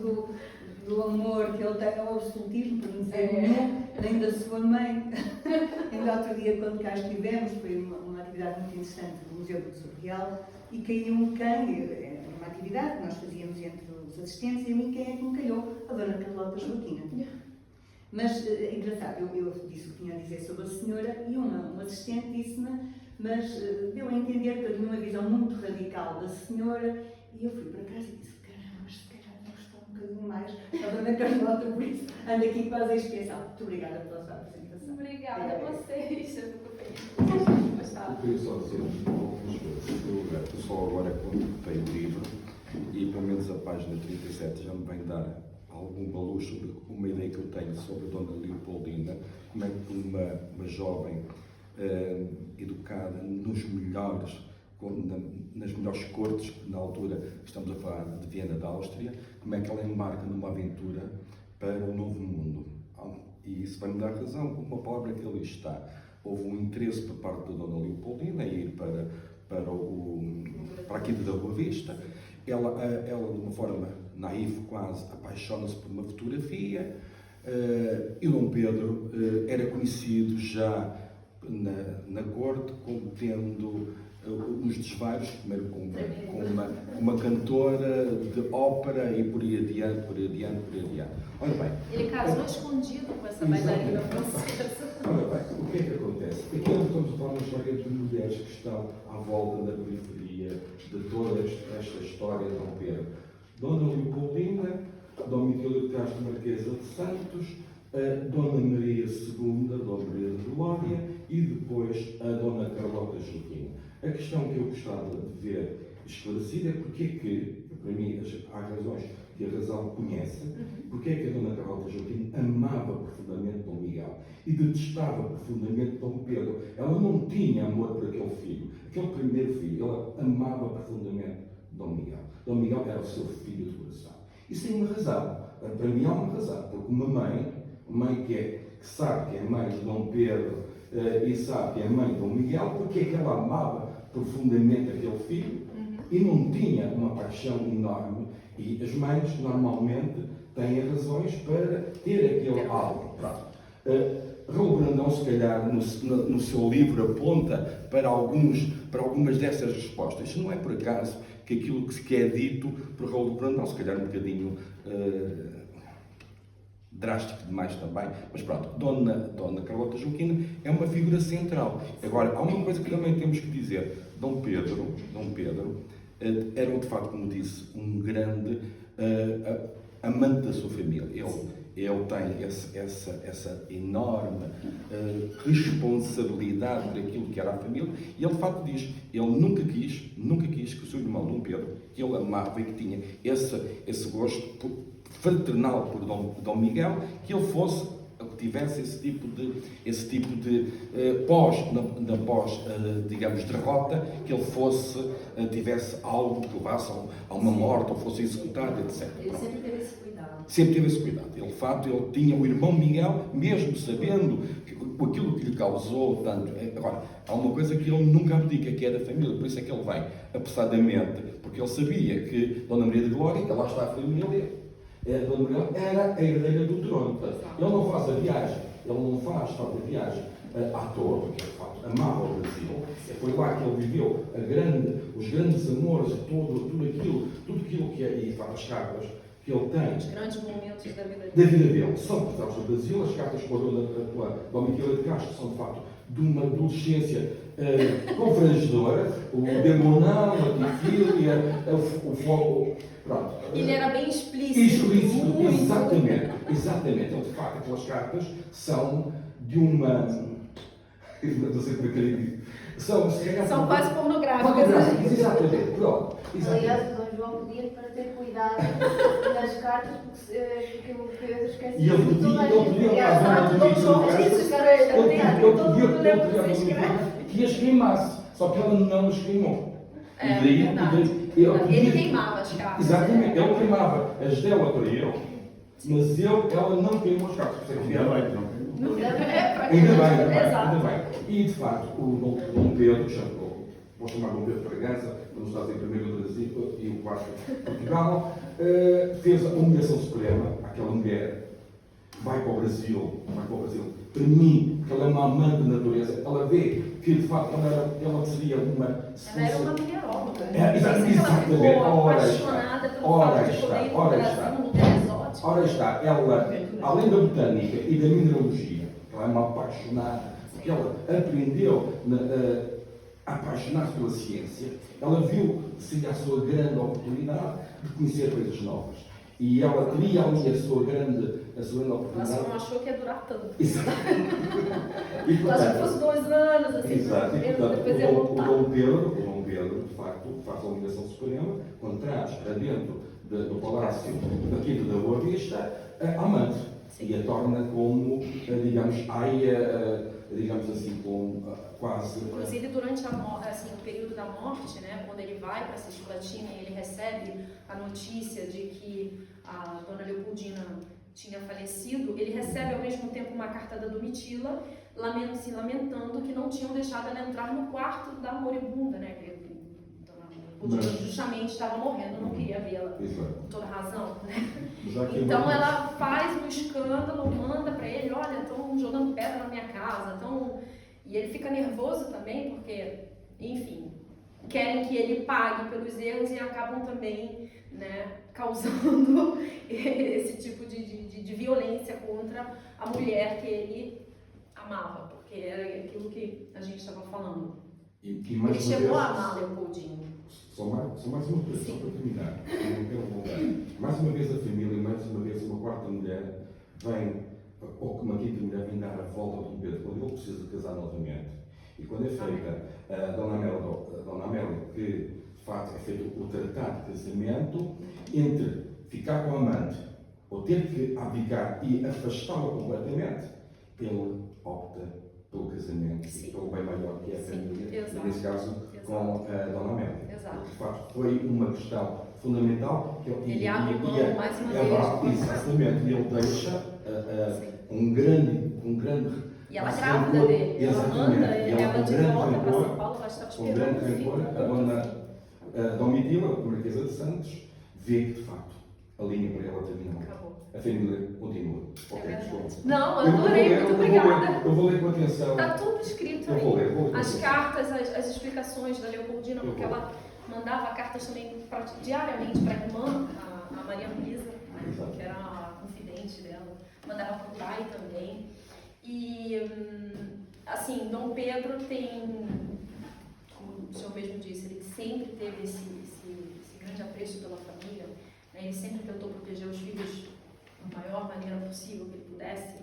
do amor que ele tem ao absolutismo, para não dizer nenhum, nem da sua mãe. Ainda outro dia, quando cá estivemos, foi uma atividade muito interessante do Museu do Tesouro Real, e caiu um quem, era uma atividade que nós fazíamos entre os assistentes, e a mim quem é que me calhou? A dona Carlota Joaquina. Mas, é engraçado, eu disse o que tinha a dizer sobre a senhora, e um assistente disse-me, mas deu a entender que eu tinha uma visão muito radical da senhora, e eu fui para casa e disse, um bocadinho mais a dona Carlota, por isso ando aqui quase a inscrição. Muito obrigada pela sua apresentação. Obrigada a vocês, eu fico feliz que vocês tenham gostado. Eu queria só dizer algumas coisas. Eu só agora contei o livro e pelo menos a página 37 já me vem dar algum valor sobre uma ideia que eu tenho sobre a Dona Leopoldina, como é que uma jovem educada nas melhores cortes, na altura estamos a falar de Viena da Áustria, como é que ela embarca numa aventura para o novo mundo. E isso vai-me dar razão com uma palavra que ali está. Houve um interesse por parte da Dona Leopoldina em ir para aqui da Boa Vista. Ela, de uma forma naiva quase, apaixona-se por uma fotografia, E Dom Pedro era conhecido já na corte como tendo uns desvaios, primeiro com uma cantora de ópera e por aí adiante. Olha bem. Ele casou escondido com essa bailarina francesa. Olha bem, o que é que acontece? Aqui nós estamos a falar uma história de mulheres que estão à volta da periferia de toda esta história de Dom Pedro. Dona Leopoldina, Dona Miquela de Castro Marquesa de Santos, a Dona Maria II, a Dona Maria de Glória e depois a Dona Carlota Joaquim. A questão que eu gostava de ver esclarecida é porque é que, para mim, há razões que a razão conhece, porque é que a Dona Carlota Joaquim amava profundamente Dom Miguel e detestava profundamente Dom Pedro. Ela não tinha amor por aquele filho, aquele primeiro filho, ela amava profundamente Dom Miguel. Dom Miguel era o seu filho de coração. Isso tem uma razão, para mim há uma razão, porque uma mãe que sabe que é mãe de Dom Pedro e sabe que é mãe de Dom Miguel, porque é que ela amava profundamente aquele filho e não tinha uma paixão enorme. E as mães normalmente têm razões para ter aquele algo. Raul Brandão, se calhar, no seu livro aponta para algumas dessas respostas. Isso não é por acaso que aquilo que é dito por Raul Brandão, se calhar um bocadinho drástico demais também, mas pronto, Dona Carlota Joaquina é uma figura central. Agora, há uma coisa que também temos que dizer. Dom Pedro era, de facto, como disse, um grande amante da sua família. Ele tem essa enorme responsabilidade por aquilo que era a família, e ele, de facto, diz, ele nunca quis que o seu irmão Dom Pedro, que ele amava e que tinha esse gosto fraternal por Dom Miguel, que ele tivesse esse tipo de digamos, derrota, que ele tivesse algo que levasse a uma morte, ou fosse executado, etc. Ele sempre teve esse cuidado. Sempre teve esse cuidado. Ele, de facto, ele tinha o irmão Miguel, mesmo sabendo aquilo que lhe causou tanto. Agora, há uma coisa que ele nunca abdica, que é da família, por isso é que ele vem apressadamente, porque ele sabia que Dona Maria de Glória, que lá está a família, Dona Maria era a herdeira do trono. Portanto, ele não faz a viagem, ele não faz a viagem à toa, porque ele, de facto, amava o Brasil. Foi lá que ele viveu os grandes amores, tudo aquilo que é, e de facto, as cartas que ele tem. Os grandes momentos da vida dele são passados no Brasil. As cartas pela Dona Miquela de Castro são, de facto, de uma adolescência confrangedora, o demonão, a difilia, o fogo. Pronto. Ele era bem explícito. Exatamente. Ele, de facto, aquelas cartas são de uma. Não sei como é que ele diz. São quase pornográficas. Exatamente. Pronto. Aliás, o Dom João pedia para ter cuidado nas cartas, porque o Pedro esquece. E ele pedia que as queimasse, só que ela não as queimou. Ele queimava as cartas. Exatamente, ele queimava as dela para ele, mas ela não queimou as cartas. Ainda bem. E, de facto, o Dom Pedro, vou chamar Dom Pedro de Bragança, nos Estados Unidos, primeiro do Brasil e o quarto de Portugal, fez a humilhação suprema àquela mulher que vai para o Brasil. Para mim, porque ela é uma amante da natureza, ela vê que, de facto, ela seria uma... Ela era uma mulheróloga. Exatamente. Apaixonada pelo fato de poder ir para o Brasil num lugar exótico. Ora está, ela, além da botânica e da mineralogia, ela é uma apaixonada, porque ela aprendeu a apaixonar-se pela ciência, ela viu que seria a sua grande oportunidade de conhecer coisas novas. E ela teria ali a sua grande oportunidade. Ela só não achou que ia durar tanto. Exato. Acho que fosse 2 anos, assim, exato. E, portanto, depois ia voltar. o Dom Pedro, de facto, faz a humilhação suprema, quando traz para dentro do palácio da Quinta da Boa Vista a amante. E a torna como, digamos assim, como quase... Inclusive, durante o período da morte, né, quando ele vai para a Cisplatina e ele recebe a notícia de que a Dona Leopoldina tinha falecido, ele recebe ao mesmo tempo uma carta da Domitila, lamentando que não tinham deixado ela entrar no quarto da moribunda, né, Dona Leopoldina Mas- justamente estava morrendo, não queria vê-la, Exato. com toda razão, né? Mas há aqui Então uma- ela faz um escândalo, manda pra ele, olha, estão jogando pedra na minha casa, e ele fica nervoso também, porque, enfim, querem que ele pague pelos erros e acabam também, né, causando esse tipo de violência contra a mulher que ele amava, porque era aquilo que a gente estava falando. E mais Ele uma chegou vez- a amar Leopoldino. Só mais uma coisa, só para terminar, eu não quero voltar. Mais uma vez a família, mais uma vez uma quarta mulher vem, ou uma quinta mulher vem dar a volta a Dom Pedro, quando ele precisa casar novamente. E quando é feita a Dona Amélia, que de facto é feito o tratado de casamento, entre ficar com a amante ou ter que abdicar e afastá-la completamente, ele opta pelo casamento Sim. e pelo bem maior que é a Sim, família, exato. e nesse caso com a Dona Amélia. Exato. Porque, de facto, foi uma questão fundamental que Ele abre mão mais uma vez. Exatamente, e ele deixa um grande E ela esse grávida rancor, dele, ela exatamente, manda e ela ela com de grande volta para rancor, São Paulo, ela estava com esperando grande o filho, rancor, a Dona Domitila, a Marquesa de Santos, vê que, de facto, a linha para ela terminou. Acabou. A família continua. É Ok, verdade. desculpa. Não, eu adorei, muito obrigada. Eu vou ler com atenção. Está tudo escrito Eu vou aí. ler, vou ler. As cartas, as explicações da Leopoldina, Eu porque vou. ela mandava cartas também diariamente para a irmã, a Maria Luísa, né, Exato. que era a confidente dela. Mandava para o pai também. E, assim, Dom Pedro tem, como o senhor mesmo disse, ele sempre teve esse grande apreço pela família, né? Ele sempre tentou proteger os filhos da maior maneira possível que ele pudesse.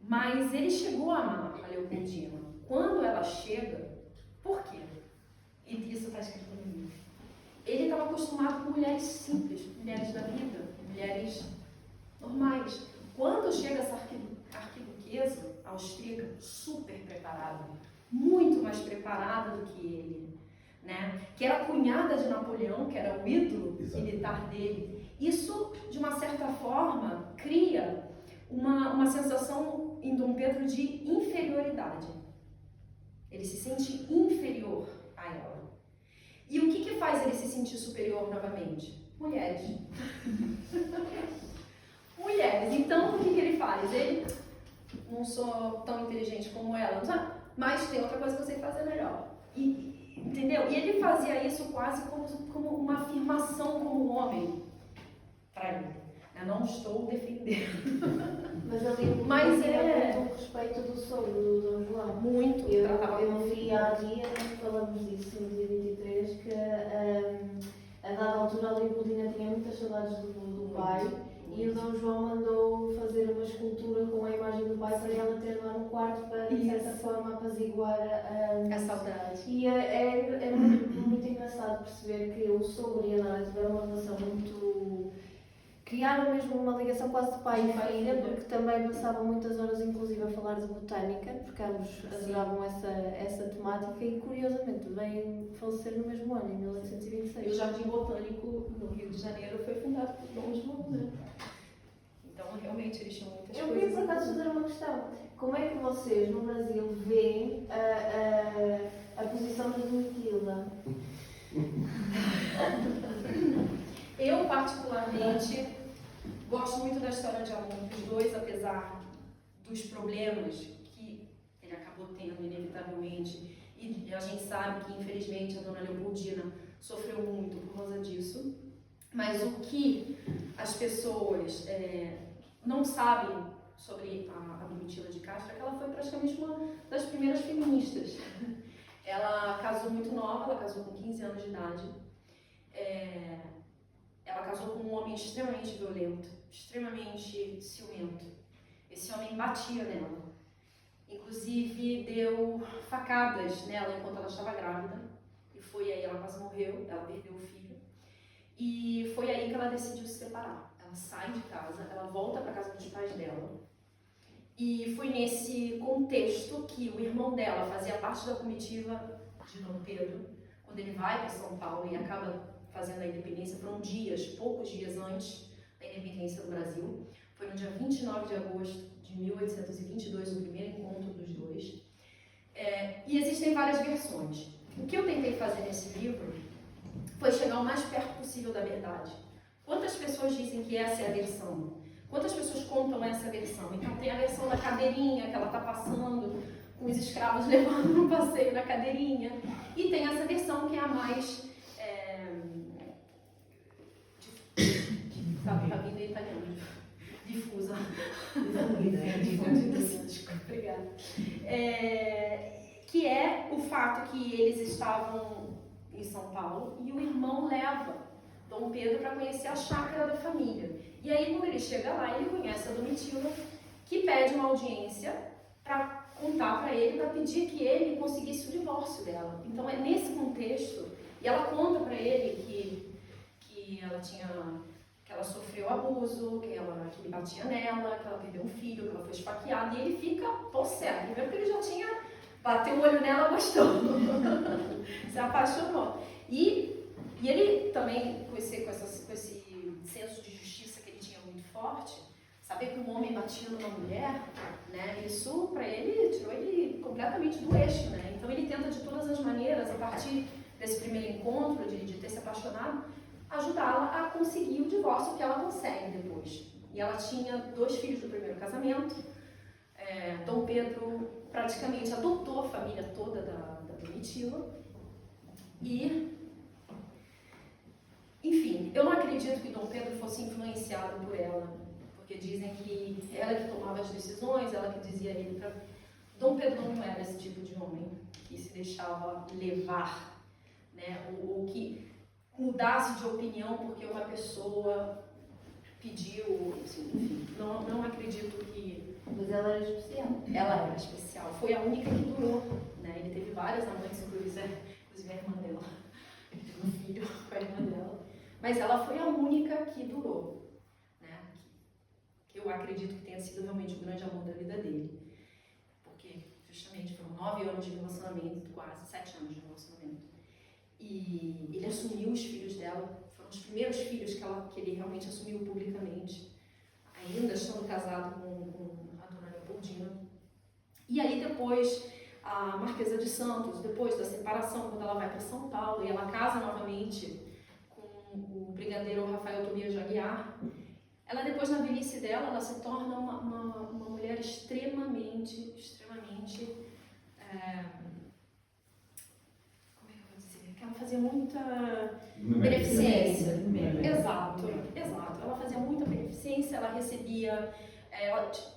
Mas ele chegou a amar a Leopoldina. Quando ela chega, por quê? E isso está escrito no livro. Ele estava acostumado com mulheres simples, mulheres da vida, mulheres normais. Quando chega essa arquiduquesa austríaca, super preparada, muito mais preparada do que ele, né? Que era cunhada de Napoleão, que era o ídolo Exato. militar dele. Isso, de uma certa forma, cria uma sensação em Dom Pedro de inferioridade. Ele se sente inferior a ela. E o que faz ele se sentir superior novamente? Mulheres. Mulheres. Então, o que ele faz? Ele, não sou tão inteligente como ela, mas tem outra coisa que eu sei fazer melhor. Entendeu? E ele fazia isso quase como uma afirmação como homem para ele. Eu não estou defendendo. Mas ali Mas tinha é- muito respeito do sogro do Dom João. Muito. tratava Eu muito vi há dias, nós falamos disso no dia 23, que a dada altura a Leopoldina tinha muitas saudades do pai e o Dom João mandou fazer uma escultura com a imagem do pai para ela ter lá no quarto para, de certa Isso. forma, apaziguar a saudade. E é muito engraçado perceber que o sogro e a Nara tiveram uma relação muito. Criaram mesmo uma ligação quase de pai e filha, porque também passavam muitas horas, inclusive, a falar de botânica, porque ambos adoravam essa temática e, curiosamente, vêm falecer no mesmo ano, em E o 1826. Jardim Botânico no Rio de Janeiro foi fundado por Dom João, né? Então, realmente, eles tinham muitas Eu coisas. queria, por acaso, fazer uma questão. Como é que vocês, no Brasil, veem a posição da Domitila? Eu, particularmente, gosto muito da história de amor dos dois, apesar dos problemas que ele acabou tendo, inevitavelmente. E a gente sabe que, infelizmente, a dona Leopoldina sofreu muito por causa disso. Mas o que as pessoas não sabem sobre a Domitila de Castro é que ela foi praticamente uma das primeiras feministas. Ela casou muito nova, ela casou com 15 anos de idade. Ela casou com um homem extremamente violento, extremamente ciumento. Esse homem batia nela. Inclusive, deu facadas nela enquanto ela estava grávida. E foi aí, ela quase morreu, ela perdeu o filho. E foi aí que ela decidiu se separar. Ela sai de casa, ela volta para a casa dos pais dela. E foi nesse contexto que o irmão dela fazia parte da comitiva de Dom Pedro, quando ele vai para São Paulo e acaba fazendo a independência. Foram poucos dias antes da independência do Brasil. Foi no dia 29 de agosto de 1822, o primeiro encontro dos dois. E existem várias versões. O que eu tentei fazer nesse livro foi chegar o mais perto possível da verdade. Quantas pessoas dizem que essa é a versão? Quantas pessoas contam essa versão? Então tem a versão da cadeirinha, que ela está passando com os escravos levando no passeio na cadeirinha. E tem essa versão que é a mais... Tá vindo em italiano. Difusa. Difundida, sim, desculpa, obrigada. Que é o fato que eles estavam em São Paulo e o irmão leva Dom Pedro para conhecer a chácara da família. E aí, quando ele chega lá, ele conhece a Domitila, que pede uma audiência para contar para ele, para pedir que ele conseguisse o divórcio dela. Então, é nesse contexto, e ela conta para ele que ela sofreu abuso, que ele batia nela, que ela perdeu um filho, que ela foi esfaqueada, e ele fica possesso. Primeiro que ele já tinha bateu o olho nela, gostou, se apaixonou. E ele também, com esse senso de justiça que ele tinha muito forte, saber que um homem batia numa mulher, né, isso para ele tirou ele completamente do eixo, né? Então ele tenta de todas as maneiras, a partir desse primeiro encontro, de ter se apaixonado, ajudá-la a conseguir o divórcio, que ela consegue depois. E ela tinha 2 filhos do primeiro casamento. Dom Pedro praticamente adotou a família toda da Domitila. E, enfim, eu não acredito que Dom Pedro fosse influenciado por ela, porque dizem que ela que tomava as decisões, ela que dizia a ele para... Dom Pedro não era esse tipo de homem que se deixava levar, né? Ou que mudasse de opinião porque uma pessoa pediu, assim, enfim, não acredito que... Mas ela era especial. Ela era especial, foi a única que durou, né? Ele teve várias amantes, inclusive a irmã dela. Ele teve um filho com a irmã dela. Mas ela foi a única que durou, né? Que eu acredito que tenha sido realmente o grande amor da vida dele. Porque, justamente, foram 9 anos de relacionamento, quase 7 anos de relacionamento. E ele assumiu os filhos dela, foram os primeiros filhos que ele realmente assumiu publicamente, ainda estando casado com a dona Leopoldina. E aí depois, a Marquesa de Santos, depois da separação, quando ela vai para São Paulo e ela casa novamente com o brigadeiro Rafael Tobias de Aguiar, ela depois, na velhice dela, ela se torna uma mulher extremamente ela fazia muita beneficência. Exato. Ela fazia muita beneficência, ela recebia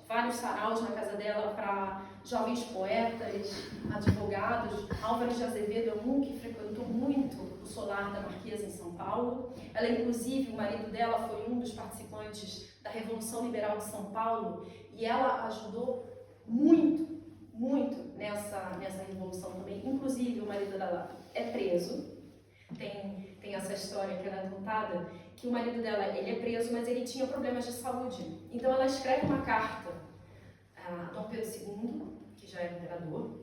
vários saraus na casa dela para jovens poetas, advogados. Álvares de Azevedo é um que frequentou muito o solar da Marquesa em São Paulo. Ela, inclusive, o marido dela foi um dos participantes da Revolução Liberal de São Paulo e ela ajudou muito nessa revolução também. Inclusive, o marido dela é preso. Tem essa história que ela é contada, que o marido dela, ele é preso, mas ele tinha problemas de saúde. Então ela escreve uma carta a Dom Pedro II, que já era imperador,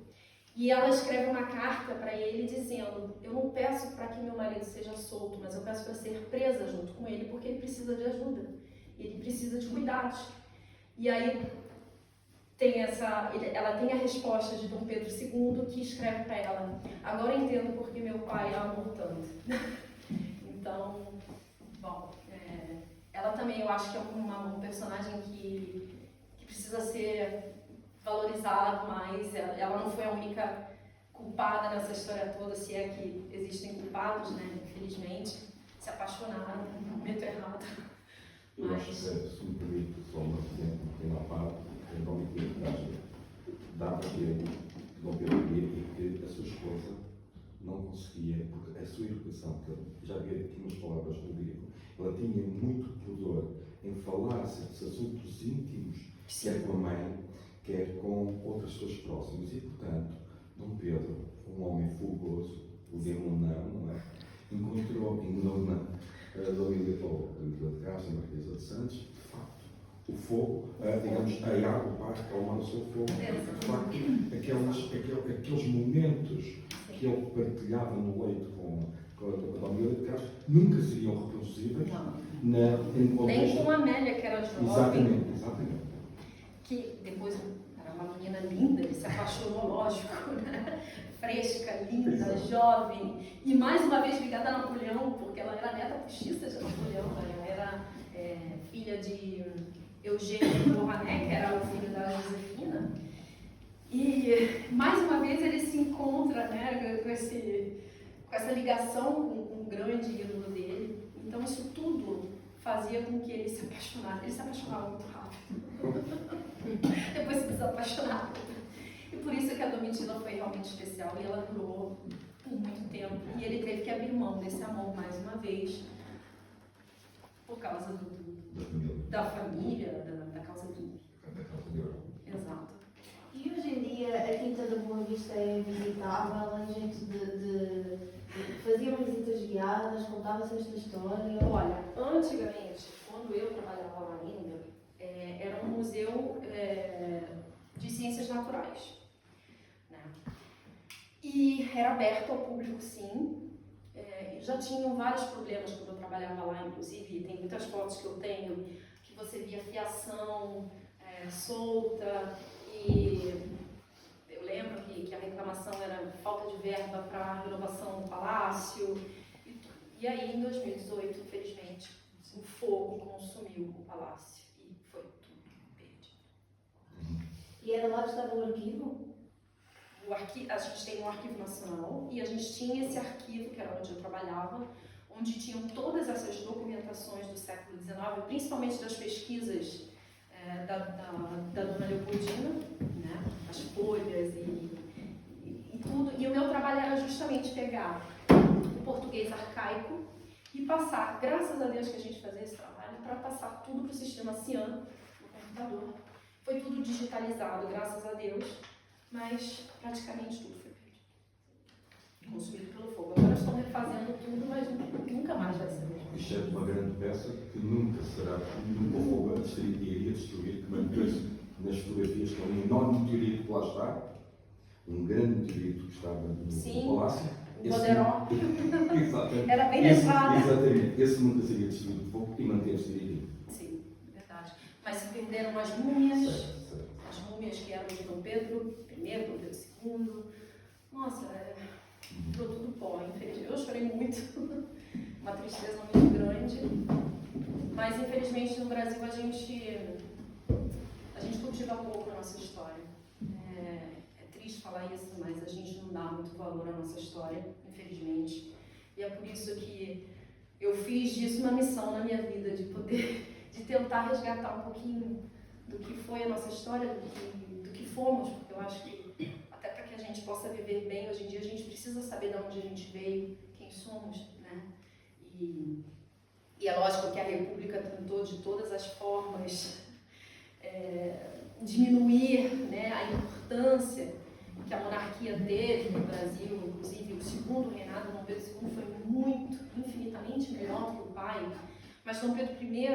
e ela escreve uma carta para ele dizendo: eu não peço para que meu marido seja solto, mas eu peço para ser presa junto com ele, porque ele precisa de ajuda, ele precisa de cuidados. E aí ela tem a resposta de Dom Pedro II, que escreve para ela: agora eu entendo porque meu pai a amou tanto. Então, bom, ela também eu acho que é uma personagem que precisa ser valorizada mais. Ela não foi a única culpada nessa história toda, se é que existem culpados, né? Infelizmente, se apaixonaram no momento errado. Eu acho que, se me permite, só uma pequena parte, então, dá para ter Dom Pedro I que a sua esposa não conseguia, porque a sua educação, que já havia aqui umas palavras no livro, ela tinha muito pudor em falar certos assuntos íntimos, quer com a mãe, quer com outras pessoas próximas, e portanto, Dom Pedro, um homem fulguroso, o demonão, não é? Encontrou em Dona Leopoldo de Castro, Marquesa de Santos, de facto, o fogo, digamos, a água para acalmar o seu fogo. De facto, aqueles momentos que ele partilhava no leito com a Dona Miguel de Castro nunca seriam reproduzíveis. Nem com a Amélia, que era jovem. Exatamente. Que depois era uma menina linda, ele se apaixonou, lógico, né? fresca, linda, jovem, e mais uma vez ligada a Napoleão, porque ela era neta postiça de Napoleão, ela era filha de Eugênio Beauharnais, que era o filho da Josefina. E mais uma vez ele se encontra, né, com essa ligação com um grande ídolo dele. Então isso tudo fazia com que ele se apaixonasse. Ele se apaixonava muito rápido. Depois se desapaixonava. E por isso que a Domitila foi realmente especial e ela durou por muito tempo. E ele teve que abrir mão desse amor mais uma vez por causa da família, da causa do... Exato. E hoje em dia a Quinta da Boa Vista é visitável, a gente fazia visitas guiadas, contava-se esta história. Olha, antigamente, quando eu trabalhava lá ainda, era um museu de ciências naturais, né? E era aberto ao público, sim. Já tinham vários problemas quando eu trabalhava lá, inclusive tem muitas fotos que eu tenho que você via fiação solta, e eu lembro que a reclamação era falta de verba para a renovação do palácio. E aí, em 2018, infelizmente, o fogo consumiu o palácio e foi tudo perdido. E era lá que estava o arquivo? A gente tem um arquivo nacional e a gente tinha esse arquivo, que era onde eu trabalhava, onde tinham todas essas documentações do século XIX, principalmente das pesquisas da dona Leopoldina, né? As folhas e tudo. E o meu trabalho era justamente pegar o português arcaico e passar, graças a Deus que a gente fazia esse trabalho, para passar tudo para o sistema Cian, no computador. Foi tudo digitalizado, graças a Deus, mas praticamente tudo foi perdido, consumido pelo fogo. Agora estão refazendo tudo, mas nunca mais vai ser mesmo. Isto é uma grande peça que nunca será, nunca o fogo iria destruir, que mantém-se nas fotografias, que é um enorme meteorito que lá está, um grande meteorito que está no palácio. O Boderó. Exatamente. Era bem levado. Exatamente. Esse nunca seria destruído por fogo e manteve-se direitinho. Sim, verdade. Mas se perderam as múmias, as múmias que eram de Dom Pedro I, Dom Pedro II. Nossa, ficou tudo pó, infelizmente. Eu chorei muito, uma tristeza muito grande. Mas infelizmente no Brasil a gente cultiva pouco a nossa história. É triste falar isso, mas a gente não dá muito valor à nossa história, infelizmente. E é por isso que eu fiz disso uma missão na minha vida, de tentar resgatar um pouquinho do que foi a nossa história, do que fomos, porque eu acho que até para que a gente possa viver bem hoje em dia, a gente precisa saber de onde a gente veio, quem somos, né? E é lógico que a República tentou de todas as formas diminuir, né, a importância que a monarquia teve no Brasil. Inclusive o segundo reinado de Dom Pedro II foi infinitamente melhor que o pai. Mas Dom Pedro I,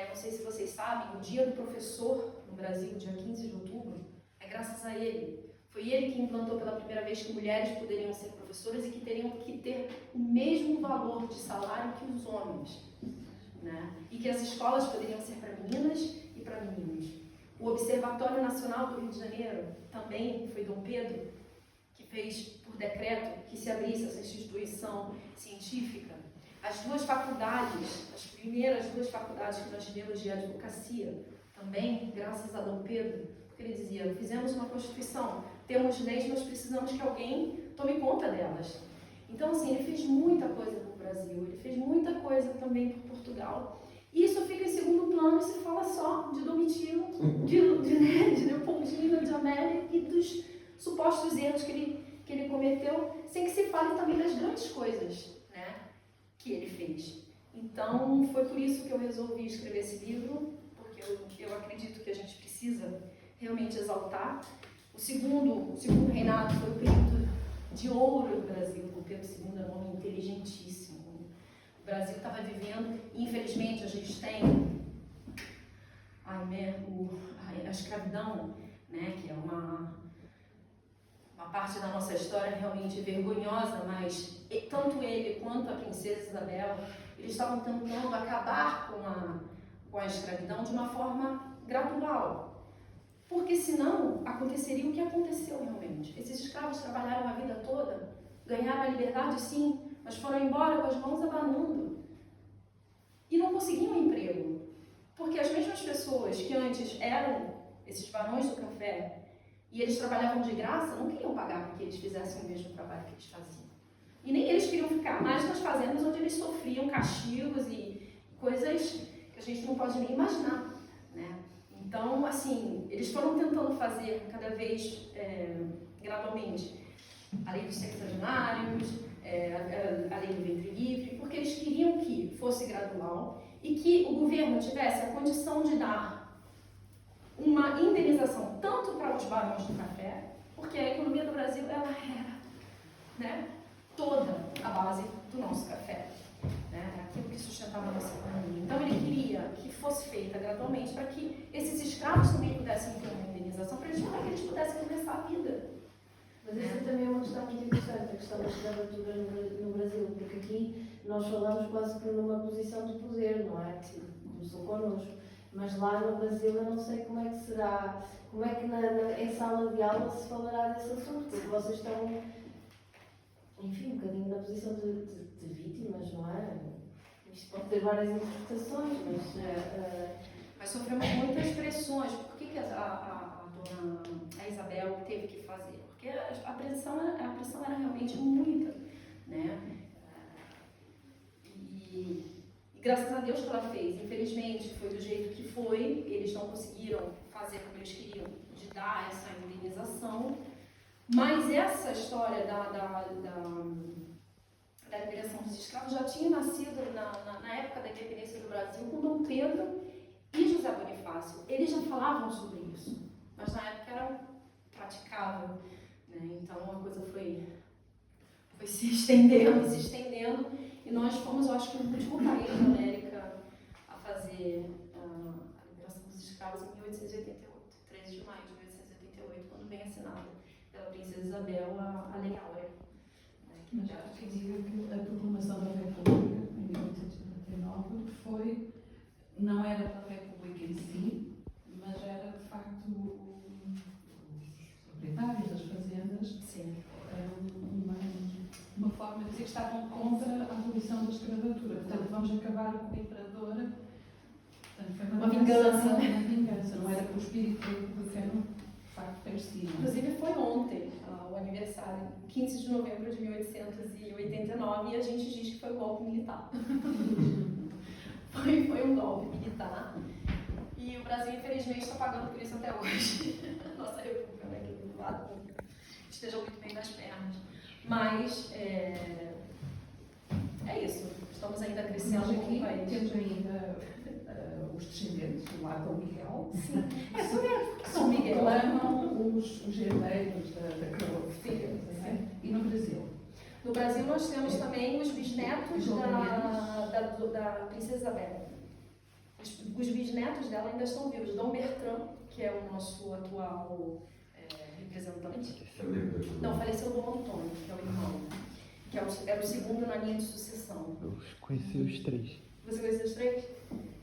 não sei se vocês sabem, o dia do professor no Brasil, dia 15 de outubro, é graças a ele. Foi ele que implantou pela primeira vez que mulheres poderiam ser professoras e que teriam que ter o mesmo valor de salário que os homens, né? E que as escolas poderiam ser para meninas e para meninos. O Observatório Nacional do Rio de Janeiro também foi Dom Pedro que fez por decreto que se abrisse essa instituição científica. As duas faculdades, as primeiras duas faculdades que nós tivemos de advocacia, também graças a Dom Pedro, porque ele dizia, fizemos uma Constituição, temos leis, mas precisamos que alguém tome conta delas. Então, assim, ele fez muita coisa para o Brasil, ele fez muita coisa também para Portugal. E isso fica em segundo plano e se fala só de Domitila, de Leopoldina, de Amélia e dos supostos erros que ele cometeu, sem que se fale também das grandes coisas, né, que ele fez. Então, foi por isso que eu resolvi escrever esse livro, porque eu acredito que a gente precisa realmente exaltar. O segundo reinado foi o período de ouro do Brasil. O Pedro II era um homem inteligentíssimo. O Brasil estava vivendo, e infelizmente a gente tem a escravidão, né, que é uma parte da nossa história realmente vergonhosa, mas tanto ele quanto a princesa Isabel, eles estavam tentando acabar com a escravidão de uma forma gradual. Porque senão aconteceria o que aconteceu realmente. Esses escravos trabalharam a vida toda, ganharam a liberdade sim, mas foram embora com as mãos abanando. E não conseguiam emprego. Porque as mesmas pessoas que antes eram esses barões do café e eles trabalhavam de graça, não queriam pagar para que eles fizessem o mesmo trabalho que eles faziam. E nem eles queriam ficar mais nas fazendas onde eles sofriam castigos e coisas que a gente não pode nem imaginar, né? Então, assim, eles foram tentando fazer cada vez, gradualmente, a lei dos sexagenários, a lei do ventre livre, porque eles queriam que fosse gradual e que o governo tivesse a condição de dar uma indenização tanto para os barões do café, porque a economia do Brasil ela era, né, toda a base do nosso café, né, aquilo que sustentava a nossa economia. Então ele queria que fosse feita gradualmente para que esses escravos também pudessem ter uma indenização para que eles pudessem começar a vida. Mas essa também é uma questão muito interessante, a questão da escravatura no Brasil, porque aqui nós falamos quase que numa posição de poder, não é? Começou connosco. Mas lá no Brasil eu não sei como é que será, como é que em sala de aula se falará desse assunto, porque vocês estão, enfim, um bocadinho na posição de vítimas, não é? Isto pode ter várias interpretações, Mas sofremos muitas pressões. Por que a dona Isabel teve que fazer? Porque a pressão era realmente muita, né? E graças a Deus que ela fez. Infelizmente, foi do jeito que foi. Eles não conseguiram fazer como eles queriam, de dar essa indenização. Mas essa história da liberação dos escravos já tinha nascido na época da independência do Brasil com Dom Pedro e José Bonifácio. Eles já falavam sobre isso, mas na época era praticável, né? Então a coisa foi se estendendo, e nós fomos, eu acho que, o último país da América a fazer a liberação dos escravos em 1888, 13 de maio de 1888, quando vem assinada pela princesa Isabel a Lei Áurea. Mas há que dizer que a proclamação da República, em 1889, não era da República em si, mas era, de facto, os proprietários das fazendas. Sim. Uma forma de dizer que estavam contra a abolição da escravatura. Portanto, vamos acabar com a imperadora. Portanto, foi Uma vingança. Uma vingança, não era com o espírito republicano, de facto, parecia. Inclusive foi ontem, o aniversário, 15 de novembro de 1889, e a gente diz que foi um golpe militar. foi um golpe militar. E o Brasil, infelizmente, está pagando por isso até hoje. Nossa república, né, que do lado esteja muito bem nas pernas. Mas é isso. Estamos ainda crescendo Nós aqui como país. temos ainda os descendentes do lado Dom Miguel. Sim. São Miguel. Clamam os herdeiros da coroa. Sim. E no Brasil? No Brasil nós temos também os bisnetos da princesa Isabel. Os bisnetos dela ainda estão vivos. Dom Bertrand, que é o nosso atual representante. Não, faleceu Dom Antônio, que é o irmão, que era o segundo na linha de sucessão. Eu conheci os três. Você conheceu os três?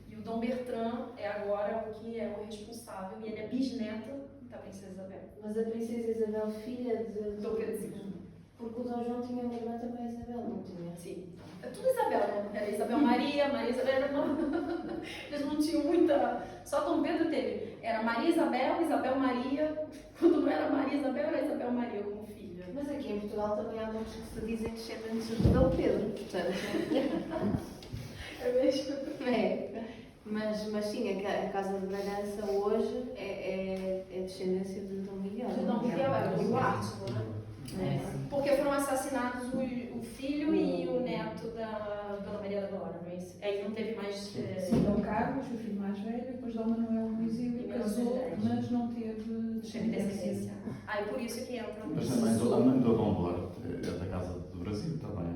E o Dom Bertrand é agora o que é o responsável, e ele é bisneto da princesa Isabel. Mas a princesa Isabel, filha de Dom Pedro II. Porque o Dom João tinha uma irmã também, Isabel, não tinha? Sim. É tudo Isabel, né? Era Isabel Maria Isabel, eles não tinham muita... Só Dom Pedro teve. Era Maria Isabel, Isabel Maria. Quando não era Maria Isabel, era Isabel Maria como filha. Mas aqui em Portugal também há muitos que se dizem descendentes de Dom Pedro, portanto... É mesmo? É. Mas sim, a Casa de Bragança hoje é descendência de Dom Miguel. De Dom Miguel, era o Ártico, né? Porque foram assassinados o filho e o neto da Dona Maria da Glória, mas aí não teve mais... Sim, Dom Carlos, o filho mais velho, depois Dom Manuel Luizio casou, mas não teve descendência. Ah, e por isso que entra no Mas também a mãe do Dom Duarte é da Casa do Brasil, também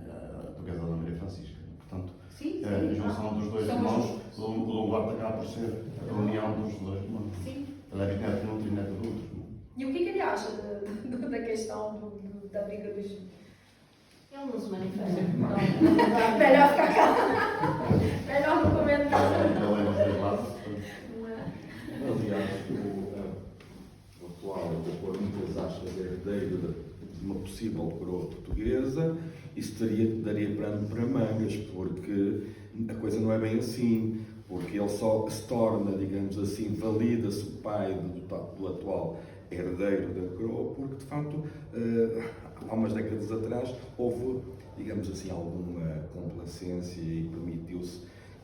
a duquesa da Maria Francisca. Portanto, Sim, a junção dos dois irmãos, o Dom Duarte acaba por ser a união dos dois irmãos. Sim. Ele é bisneto de um, trisneto do outro. E o que ele acha da questão da briga dos... Ele não se manifesta. Melhor ficar calado. Melhor não comentar. Ele é dos dois lados. Não é? Aliás, atual, eu vou pôr muitas aspas, herdeiro de uma possível coroa portuguesa, isso daria pano para mangas, porque a coisa não é bem assim, porque ele só se torna, digamos assim, valida-se o pai do atual herdeiro da coroa, porque de facto, há umas décadas atrás, houve, digamos assim, alguma complacência e permitiu-se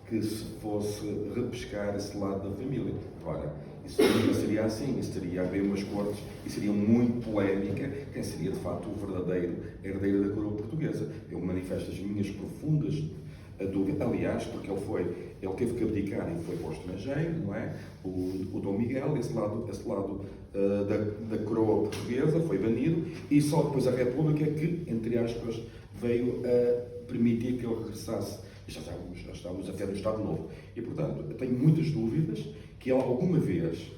que se fosse repescar esse lado da família. Ora, isso não seria assim, isso teria a haver umas cortes e seria muito polémica quem seria de facto o verdadeiro herdeiro da coroa portuguesa. Eu manifesto as minhas profundas dúvidas, aliás, porque ele teve que abdicar e foi para o estrangeiro, não é? O Dom Miguel, esse lado da coroa portuguesa foi banido e só depois a República que, entre aspas, veio a permitir que ele regressasse. Já estávamos até no Estado Novo. E, portanto, eu tenho muitas dúvidas que ele, alguma vez,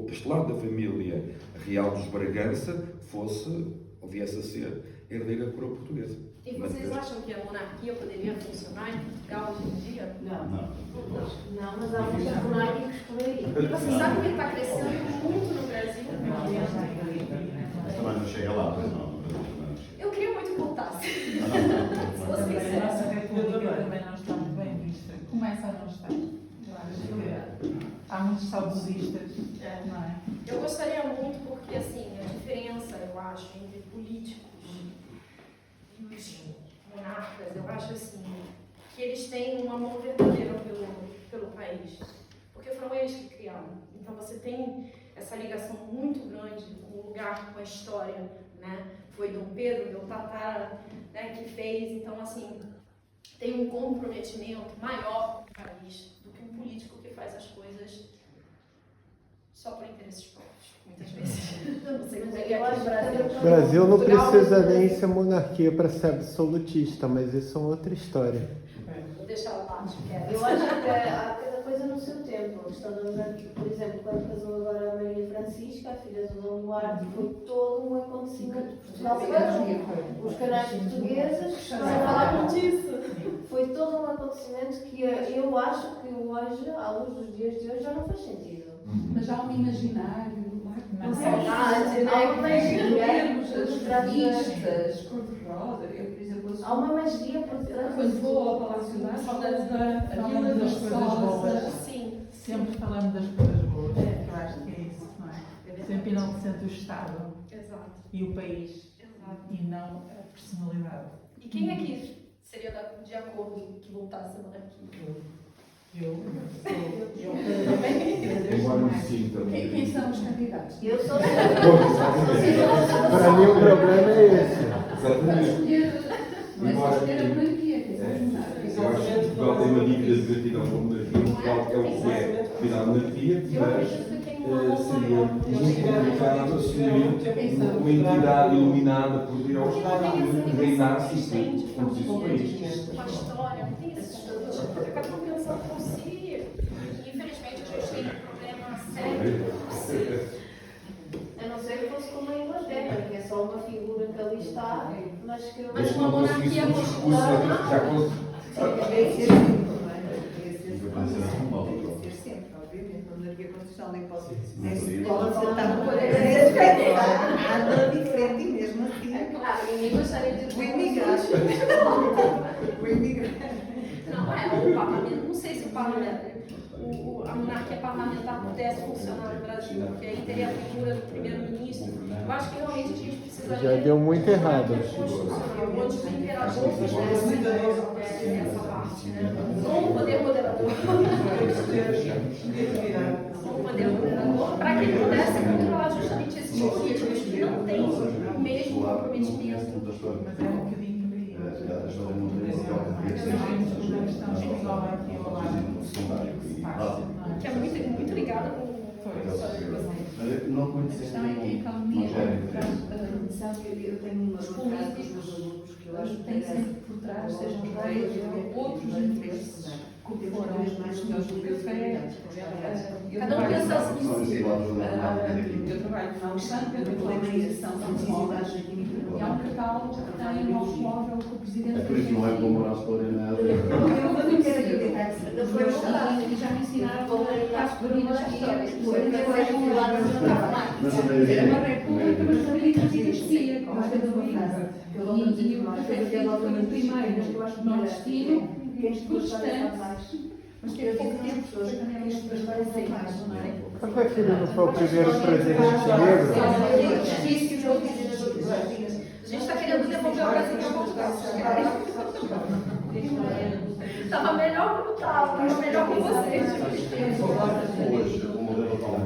este lado da família real dos Bragança viesse a ser herdeira da coroa portuguesa. E vocês acham que a monarquia poderia funcionar em Portugal hoje em dia? Não, mas há muitos monárquicos por aí. E você sabe que ele está crescendo muito no Brasil? Mas também não chega lá, pois não. Eu queria muito que voltasse. Mas a nossa República também não está muito bem vista. Começa a não estar. Eu acho que há muitos saudosistas, não é? Eu gostaria muito porque, assim, a diferença, eu acho, entre políticos e os monarcas, eu acho, assim, que eles têm um amor verdadeiro pelo país. Porque foram eles que criaram. Então você tem essa ligação muito grande com o lugar, com a história, né? Foi Dom Pedro, meu tatara, né, que fez. Então, assim, tem um comprometimento maior com o país do que um político que faz as coisas só por interesses próprios, muitas vezes. Eu não sei como é que é aqui no Brasil. O Brasil não precisa nem ser monarquia para ser absolutista, mas isso é outra história. Vou deixar o Márcio quieto. Eu acho que há cada coisa no seu tempo. A questão da monarquia, por exemplo, quando casou agora a Maria Francisca, a filha do Dom Duarte, foi todo um acontecimento. Portugal foi os canais portugueses falaram disso. Foi todo um acontecimento que eu acho que hoje, à luz dos dias de hoje, já não faz sentido. Mas há um imaginário, Não sei, há uma magia as revistas, cor-de-rosa. Eu, por exemplo, há uma magia por trás. quando vou ao Palácio da Saudades da Vila das Coisas Boas, Sim. sempre falando das coisas boas. Eu acho que é isso, não é? Sempre enaltecendo o Estado Exato. e o país, Exato. e não a personalidade. E quem é que seria de acordo que voltasse a monarquia? Embora me sinta. Quem são os candidatos? Eu sou Para mim o problema é esse. Exatamente. Não é só escolher a monarquia, que é só monarquia. Eu acho que Portugal tem uma dívida de gratidão com a monarquia. Portugal é o que é cuidar da monarquia, mas seria muito complicado assumir uma entidade iluminada por Deus que reinasse e conduzisse o país. Uma história, não tem esse estudo. Acabam pensando por si. E, infelizmente, a gente tem um problema sério. a não ser que fosse como a Inglaterra, que é só uma figura que ali está, mas que Mas Se uma não conseguisse monarquia um discurso, já Sempre, obviamente, a monarquia constitucional nem pode Não podia. pode voltar no poder. Nada diferente e mesmo assim. ninguém gostaria de O imigrante. O imigrante. Não é, o parlamento, não sei se o parlamento, a monarquia parlamentar pudesse funcionar no Brasil, porque aí teria a figura do primeiro-ministro. Eu acho que realmente a gente precisaria. Já deu muito errado. Onde o imperador fizesse essa parte, né? Com o poder moderador. Com o poder moderador, para que ele pudesse controlar justamente esses políticos que não têm o mesmo comprometimento. Mas é um bocadinho por aí. Que é muito ligado com a história de vocês. Não A conhecia questão é que a economia Sabe, eu tenho uma frase dos meus alunos que eu acho que tem sempre por trás, sejam reis ou outros interesses que foram os senhores do café. Cada um pensa assim. Eu trabalho na Alexandre, eu tenho uma exposição de automóveis e há um catálogo que tem um automóvel que o presidente É por isso que não é bom morar fora nada. eu não quero acreditar que E já me ensinaram a as famílias que era uma república, mas também existia, como a Católica. E o prefeito foi o primeiro nordestino protestante, mas teve pouco tempo, foi também a lista das histórias, não é? Mas a filha não foi o primeiro presidente negro? A gente está querendo devolver o Brasil para Portugal. Estava melhor como estava, estava melhor com vocês. Hoje, o modelo atual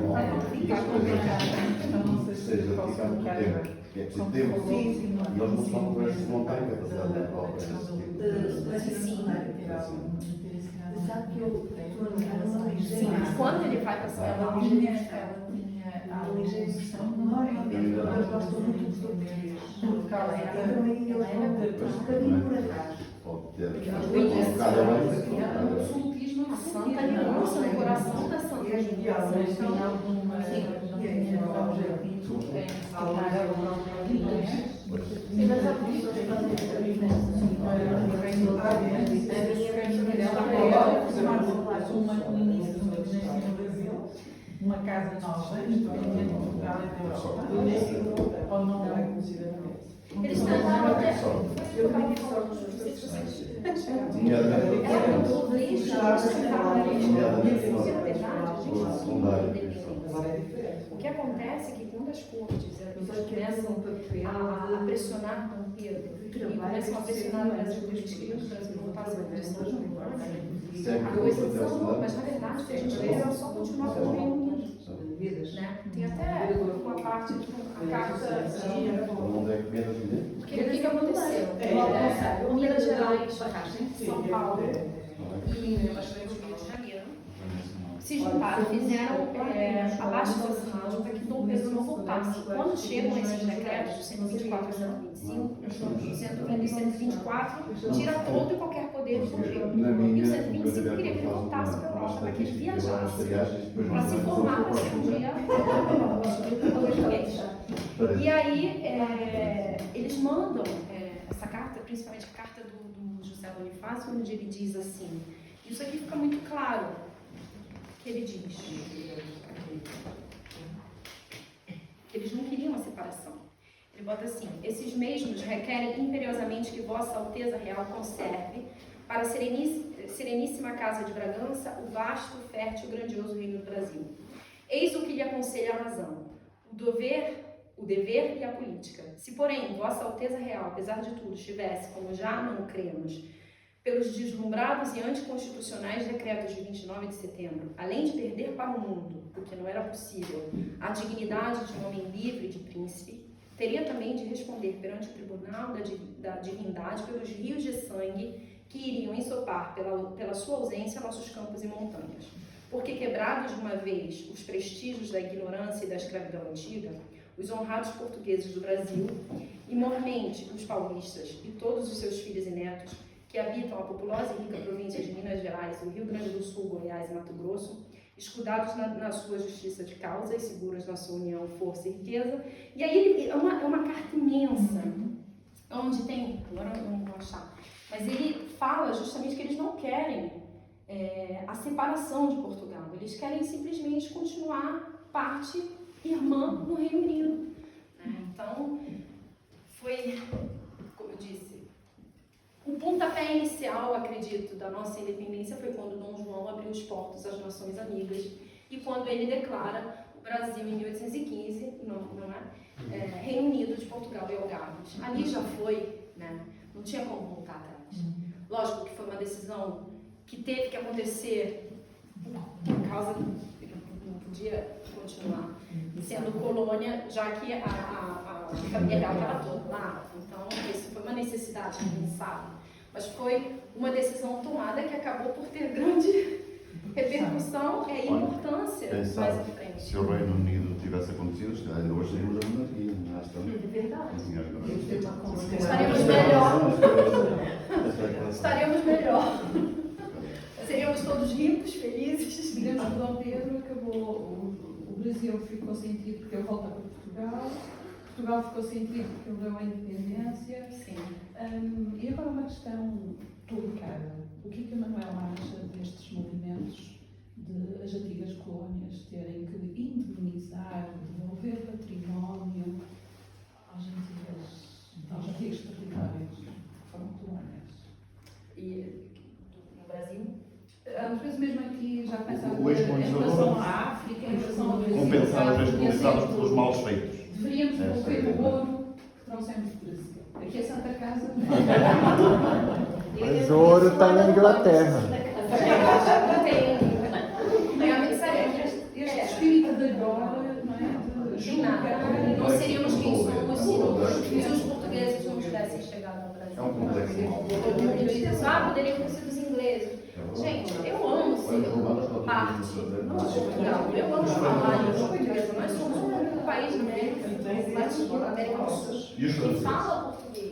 seja aplicado no tempo, que é preciso tempo, e eles não estão com essa montanha capacidade de obra. Sabe que eu estou numa Sim, ligeira. quando ele vai para cima, Ela tinha a ligeira expressão de memória. Eu gosto muito do português. Ela era um bocadinho por atrás. Pode ter. o absolutismo na Santa Aliança, no coração da Santa Aliança. Uma casa nova, independente de Portugal e da Europa, ou não é considerado? Eles tentaram até. O que acontece é que quando as cortes começam a pressionar Dom Pedro e começam a pressionar o Brasil, porque eles queriam que o Brasil voltasse a posição a coisa desandou, mas na verdade o que a gente fez era só continuar com o Reino Unido. Né? Tem até uma parte, a carta porque o que aconteceu? Minas Gerais, São Paulo e Rio de Janeiro se juntaram, fizeram abaixo do assinado para que Dom Pedro não voltasse. Quando chegam esses decretos, 124 e 125, 120 e 124, tira todo e qualquer poder de Dom Pedro. E o 125 queria que ele voltasse para a Europa, para que ele viajasse, para se formar para ser um dia português. E aí, eles mandam essa carta, principalmente a carta do José Bonifácio, onde ele diz assim, isso aqui fica muito claro, que ele diz que eles não queriam a separação. Ele bota assim, esses mesmos requerem imperiosamente que Vossa Alteza Real conserve para a sereníssima Casa de Bragança o vasto, fértil, grandioso reino do Brasil. Eis o que lhe aconselha a razão, o dever e a política. Se, porém, Vossa Alteza Real, apesar de tudo, estivesse, como já não cremos, pelos deslumbrados e anticonstitucionais decretos de 29 de setembro, além de perder para o mundo, o que não era possível, a dignidade de um homem livre de príncipe, teria também de responder perante o tribunal da divindade pelos rios de sangue que iriam ensopar pela sua ausência nossos campos e montanhas. Porque quebrados de uma vez os prestígios da ignorância e da escravidão antiga, os honrados portugueses do Brasil, e mormente os paulistas e todos os seus filhos e netos, que habitam a populosa e rica província de Minas Gerais, o Rio Grande do Sul, Goiás e Mato Grosso, escudados na sua justiça de causa e seguros na sua união, força e riqueza. E aí é uma carta imensa, onde tem, agora eu não vou achar, mas ele fala justamente que eles não querem a separação de Portugal, eles querem simplesmente continuar parte irmã no Reino Unido. Então, foi, como eu disse, o pontapé inicial, acredito, da nossa independência foi quando Dom João abriu os portos às nações amigas e quando ele declara o Brasil em 1815, Reino Unido de Portugal e Algarves. Ali já foi, né? Não tinha como voltar atrás. Lógico que foi uma decisão que teve que acontecer por causa não podia continuar sendo colônia, já que a família real estava toda lá. Então, isso foi uma necessidade, quem sabe. Mas foi uma decisão tomada que acabou por ter grande repercussão e importância mais à frente. Se o Reino Unido tivesse acontecido, se calhar ainda hoje teríamos a monarquia. É verdade. Estaremos melhor. Estaremos melhor. Seríamos todos ricos, felizes. Desde que Dom Pedro acabou, o Brasil ficou sentido porque ele volta para Portugal, Portugal ficou sentido porque ele deu a independência. Sim. E agora uma questão delicada. O que a Manuela acha destes movimentos às vezes mesmo aqui já pensava O em ex-colonizador relação à África, em relação a compensar os ex-colonizados pelos maus feitos. deveríamos Essa devolver é a o ouro que trouxemos do Brasil. Aqui é Santa Casa. Mas o ouro está na Inglaterra. Realmente, sério, Este espírito de agora, não é? de nada. Não seríamos quem somos se os portugueses não tivessem chegado ao Brasil. É um complexo mal. Poderiam ter sido os ingleses. Gente, eu amo ser parte de Portugal. Eu amo falar em português. Nós somos o único país da América do Sul E os que franceses? fala português.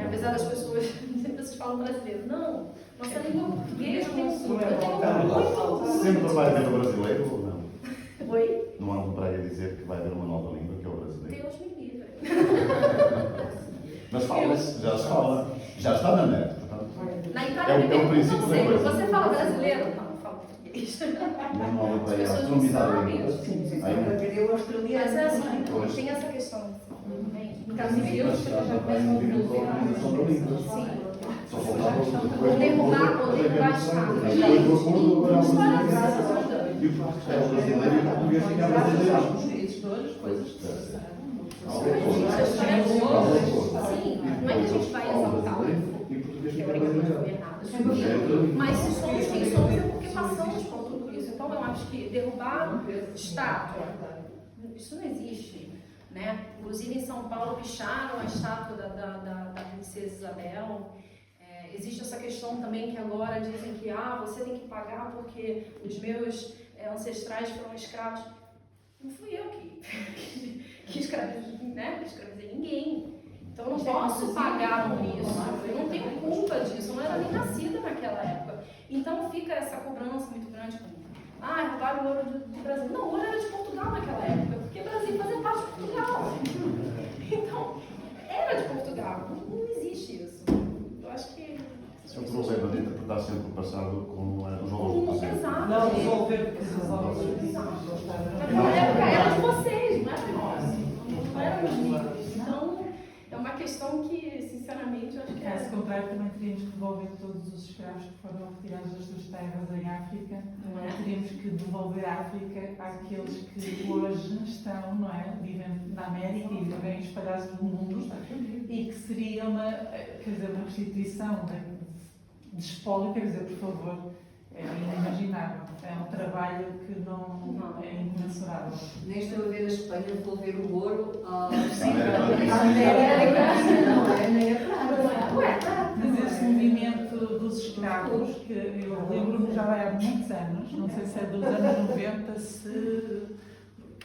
Apesar das pessoas sempre vocês falam brasileiro. Não, nossa língua portuguesa tem muito. Sempre vai haver o brasileiro ou não? Oi? Não há um praia a dizer que vai haver uma nova língua que é o brasileiro. Deus me livre. Mas fala-se, já se fala. Já está na net, portanto. Na É Itália, o me perguntam princípio da sempre, coisa. você fala brasileiro? Não, falo português. Mas não há uma praia As a pessoas não autonomizar a sabem. língua. Aí não. Cadê o australiano? Mas é assim, Pois. tem essa questão. Inclusive, eu Mas já vai no livro para a organização da língua. Sim. Só faltava depois Ou derrubar, ou derrubar Depois Estado. do acordo, agora e o brasileiro e o português ficar brasileiro. os editores, coisas que se passaram. A história é boa. Sim, não é que a gente vai exaltar E o português fica teoricamente brasileiro. governado. Mas se somos quem somos é porque passamos por tudo isso. Então eu acho que derrubar estátua, isso não existe. Né? Inclusive em São Paulo picharam a estátua da princesa Isabel. Existe essa questão também que agora dizem que você tem que pagar porque os meus ancestrais foram escravos. Não fui eu que escravizei ninguém. Então eu não posso pagar por isso. Eu não tenho culpa disso. Eu não era nem nascida naquela época. Então fica essa cobrança muito grande com roubaram o ouro do Brasil. Não, o ouro era de Portugal naquela época, porque o Brasil fazia parte de Portugal. Então, era de Portugal. Não existe isso. Eu acho que... Esse é o problema de interpretar sempre o passado como os valores do presente. Exato. Não resolver porque Naquela época era de vocês, não era nossa. Não eram os livros. Então, é uma questão que, sinceramente, eu acho que caso contrário, também teríamos que devolver todos os escravos que foram retirados das suas terras em África. Não é? Teríamos que devolver a África àqueles que hoje estão, não é? Vivem na América e vivem espalhados pelo mundo e que seria uma restituição de espólio, quer dizer, por favor, é inimaginável. É um trabalho que não é incomensurável. Nem estou a ver a Espanha devolver o ouro à Mas esse movimento dos escravos, que eu lembro-me já há muitos anos, não sei se é dos anos 90,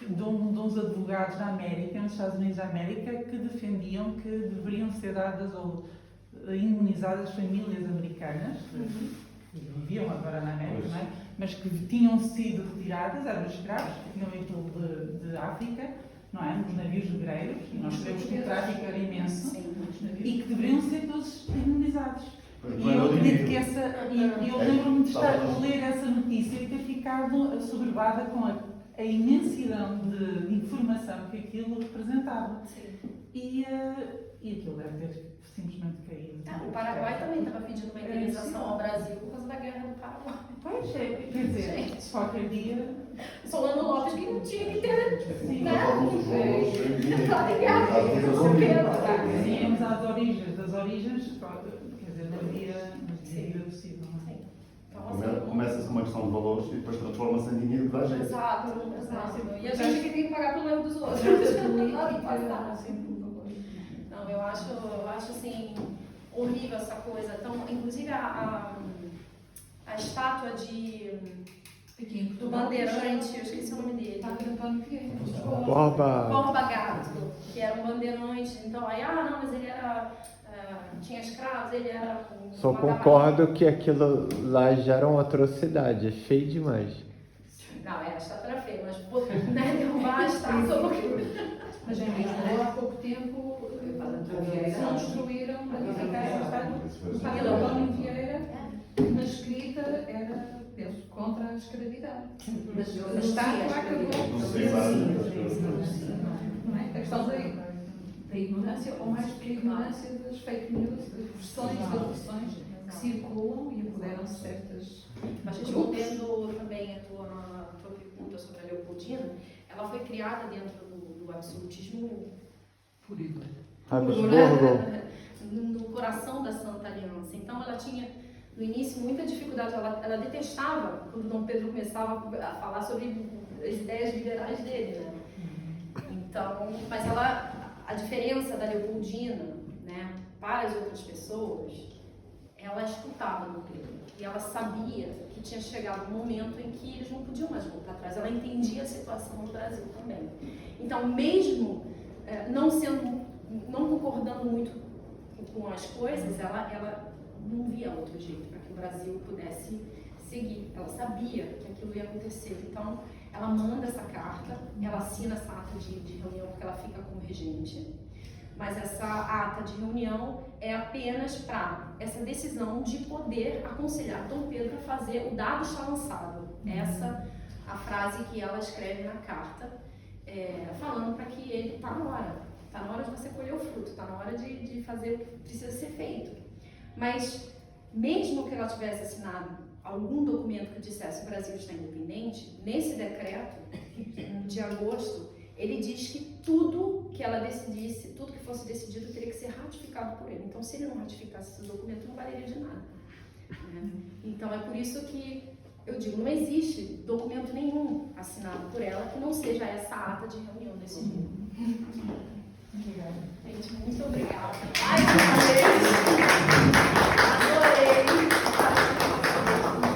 de uns advogados da América, nos Estados Unidos da América, que defendiam que deveriam ser dadas ou imunizadas famílias americanas, que viviam agora na América, não é? Mas que tinham sido retiradas, eram escravos, que tinham ido de África, não é? Nos navios negreiros, e nós sabemos que o tráfico era imenso, e que deveriam ser todos imunizados. E eu acredito que eu lembro-me de estar a ler essa notícia e ter ficado assoberbada com a imensidão de informação que aquilo representava. E aquilo deve ter simplesmente caído. O Paraguai também estava pedindo uma indenização ao Brasil por causa da guerra do Paraguai. Pois é, quer dizer, qualquer dia. Solano Lopes que não tinha que ter. Sim, Entrado em guerra com Pedro. Íamos às origens das origens, quer dizer, não havia possível. Começa-se com uma questão de valores e depois transforma-se em dinheiro para a gente. Exato. E a gente que tem que pagar pelo erro dos outros. Não, eu acho assim, horrível essa coisa. Então, inclusive a estátua do bandeirante, eu esqueci o nome dele. Borba Gato, que era um bandeirante. Então, aí, não, mas ele era... tinha escravos, ele era... Só concordo que aquilo lá já era uma atrocidade, é feio demais. Não, a estátua era feia, mas derrubar a estátua... Mas em Lisboa, há pouco tempo, não destruíram para ficar a estátua. António Vieira, na escrita, era, penso, contra a escravidão. Mas a estátua acabou. Não é? A questão da ignorância, ou mais que a ignorância das fake news, das versões que circulam e apoderam-se certas. Mas Mas respondendo também a tua pergunta sobre a Leopoldina, ela foi criada dentro do absolutismo Puro. no coração da Santa Aliança. Então ela tinha, no início, muita dificuldade. Ela detestava quando Dom Pedro começava a falar sobre as ideias liberais dele, né? Então, mas a diferença da Leopoldina, né, para as outras pessoas, ela escutava Dom Pedro. E ela sabia que tinha chegado um momento em que eles não podiam mais voltar atrás. Ela entendia a situação no Brasil também. Então, mesmo não concordando muito com as coisas, ela não via outro jeito para que o Brasil pudesse seguir. Ela sabia que aquilo ia acontecer. Então, ela manda essa carta, ela assina essa ata de reunião porque ela fica como regente. Mas essa ata de reunião é apenas para essa decisão de poder aconselhar Dom Pedro a fazer o dado está lançado. Essa a frase que ela escreve na carta, falando para que ele está na hora de você colher o fruto, está na hora de fazer o que precisa ser feito. Mas mesmo que ela tivesse assinado algum documento que dissesse que o Brasil está independente, nesse decreto de agosto, ele diz que tudo que ela decidisse, tudo que fosse decidido teria que ser ratificado por ele. Então, se ele não ratificasse esse documento, não valeria de nada, né? Então, é por isso que eu digo, não existe documento nenhum assinado por ela que não seja essa ata de reunião desse dia. Obrigada. Gente, muito obrigada. Mais uma vez. Adorei.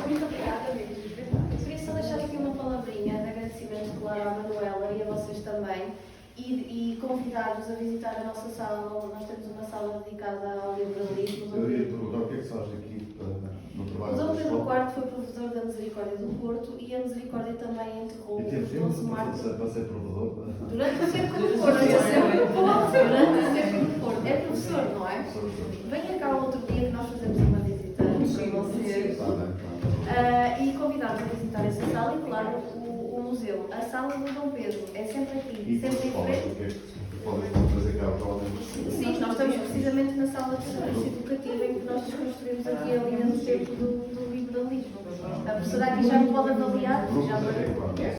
Muito obrigada mesmo, de verdade. Eu queria só deixar aqui uma palavrinha de agradecimento, claro, à Manuela e a vocês também, e convidar-vos a visitar a nossa sala. Nós temos uma sala dedicada ao liberalismo. Eu ia perguntar o que é que se faz aqui no trabalho O Dom da Pedro escola. IV foi professor da Misericórdia do Porto e a Misericórdia também enterrou E teve Dom tempo Semarco para ser provedor? durante o tempo do Porto. É professor, não é? Venha cá outro dia que nós fazemos uma visita para vocês. E convidar-vos a visitar essa sala e, claro, o museu. A sala do Dom Pedro é sempre aqui, E sempre em frente. podem trazer cá os jovens? Sim, nós estamos precisamente na sala de serviço educativo em que nós construímos aqui a linha do tempo do liberalismo. A professora aqui já me pode avaliar, já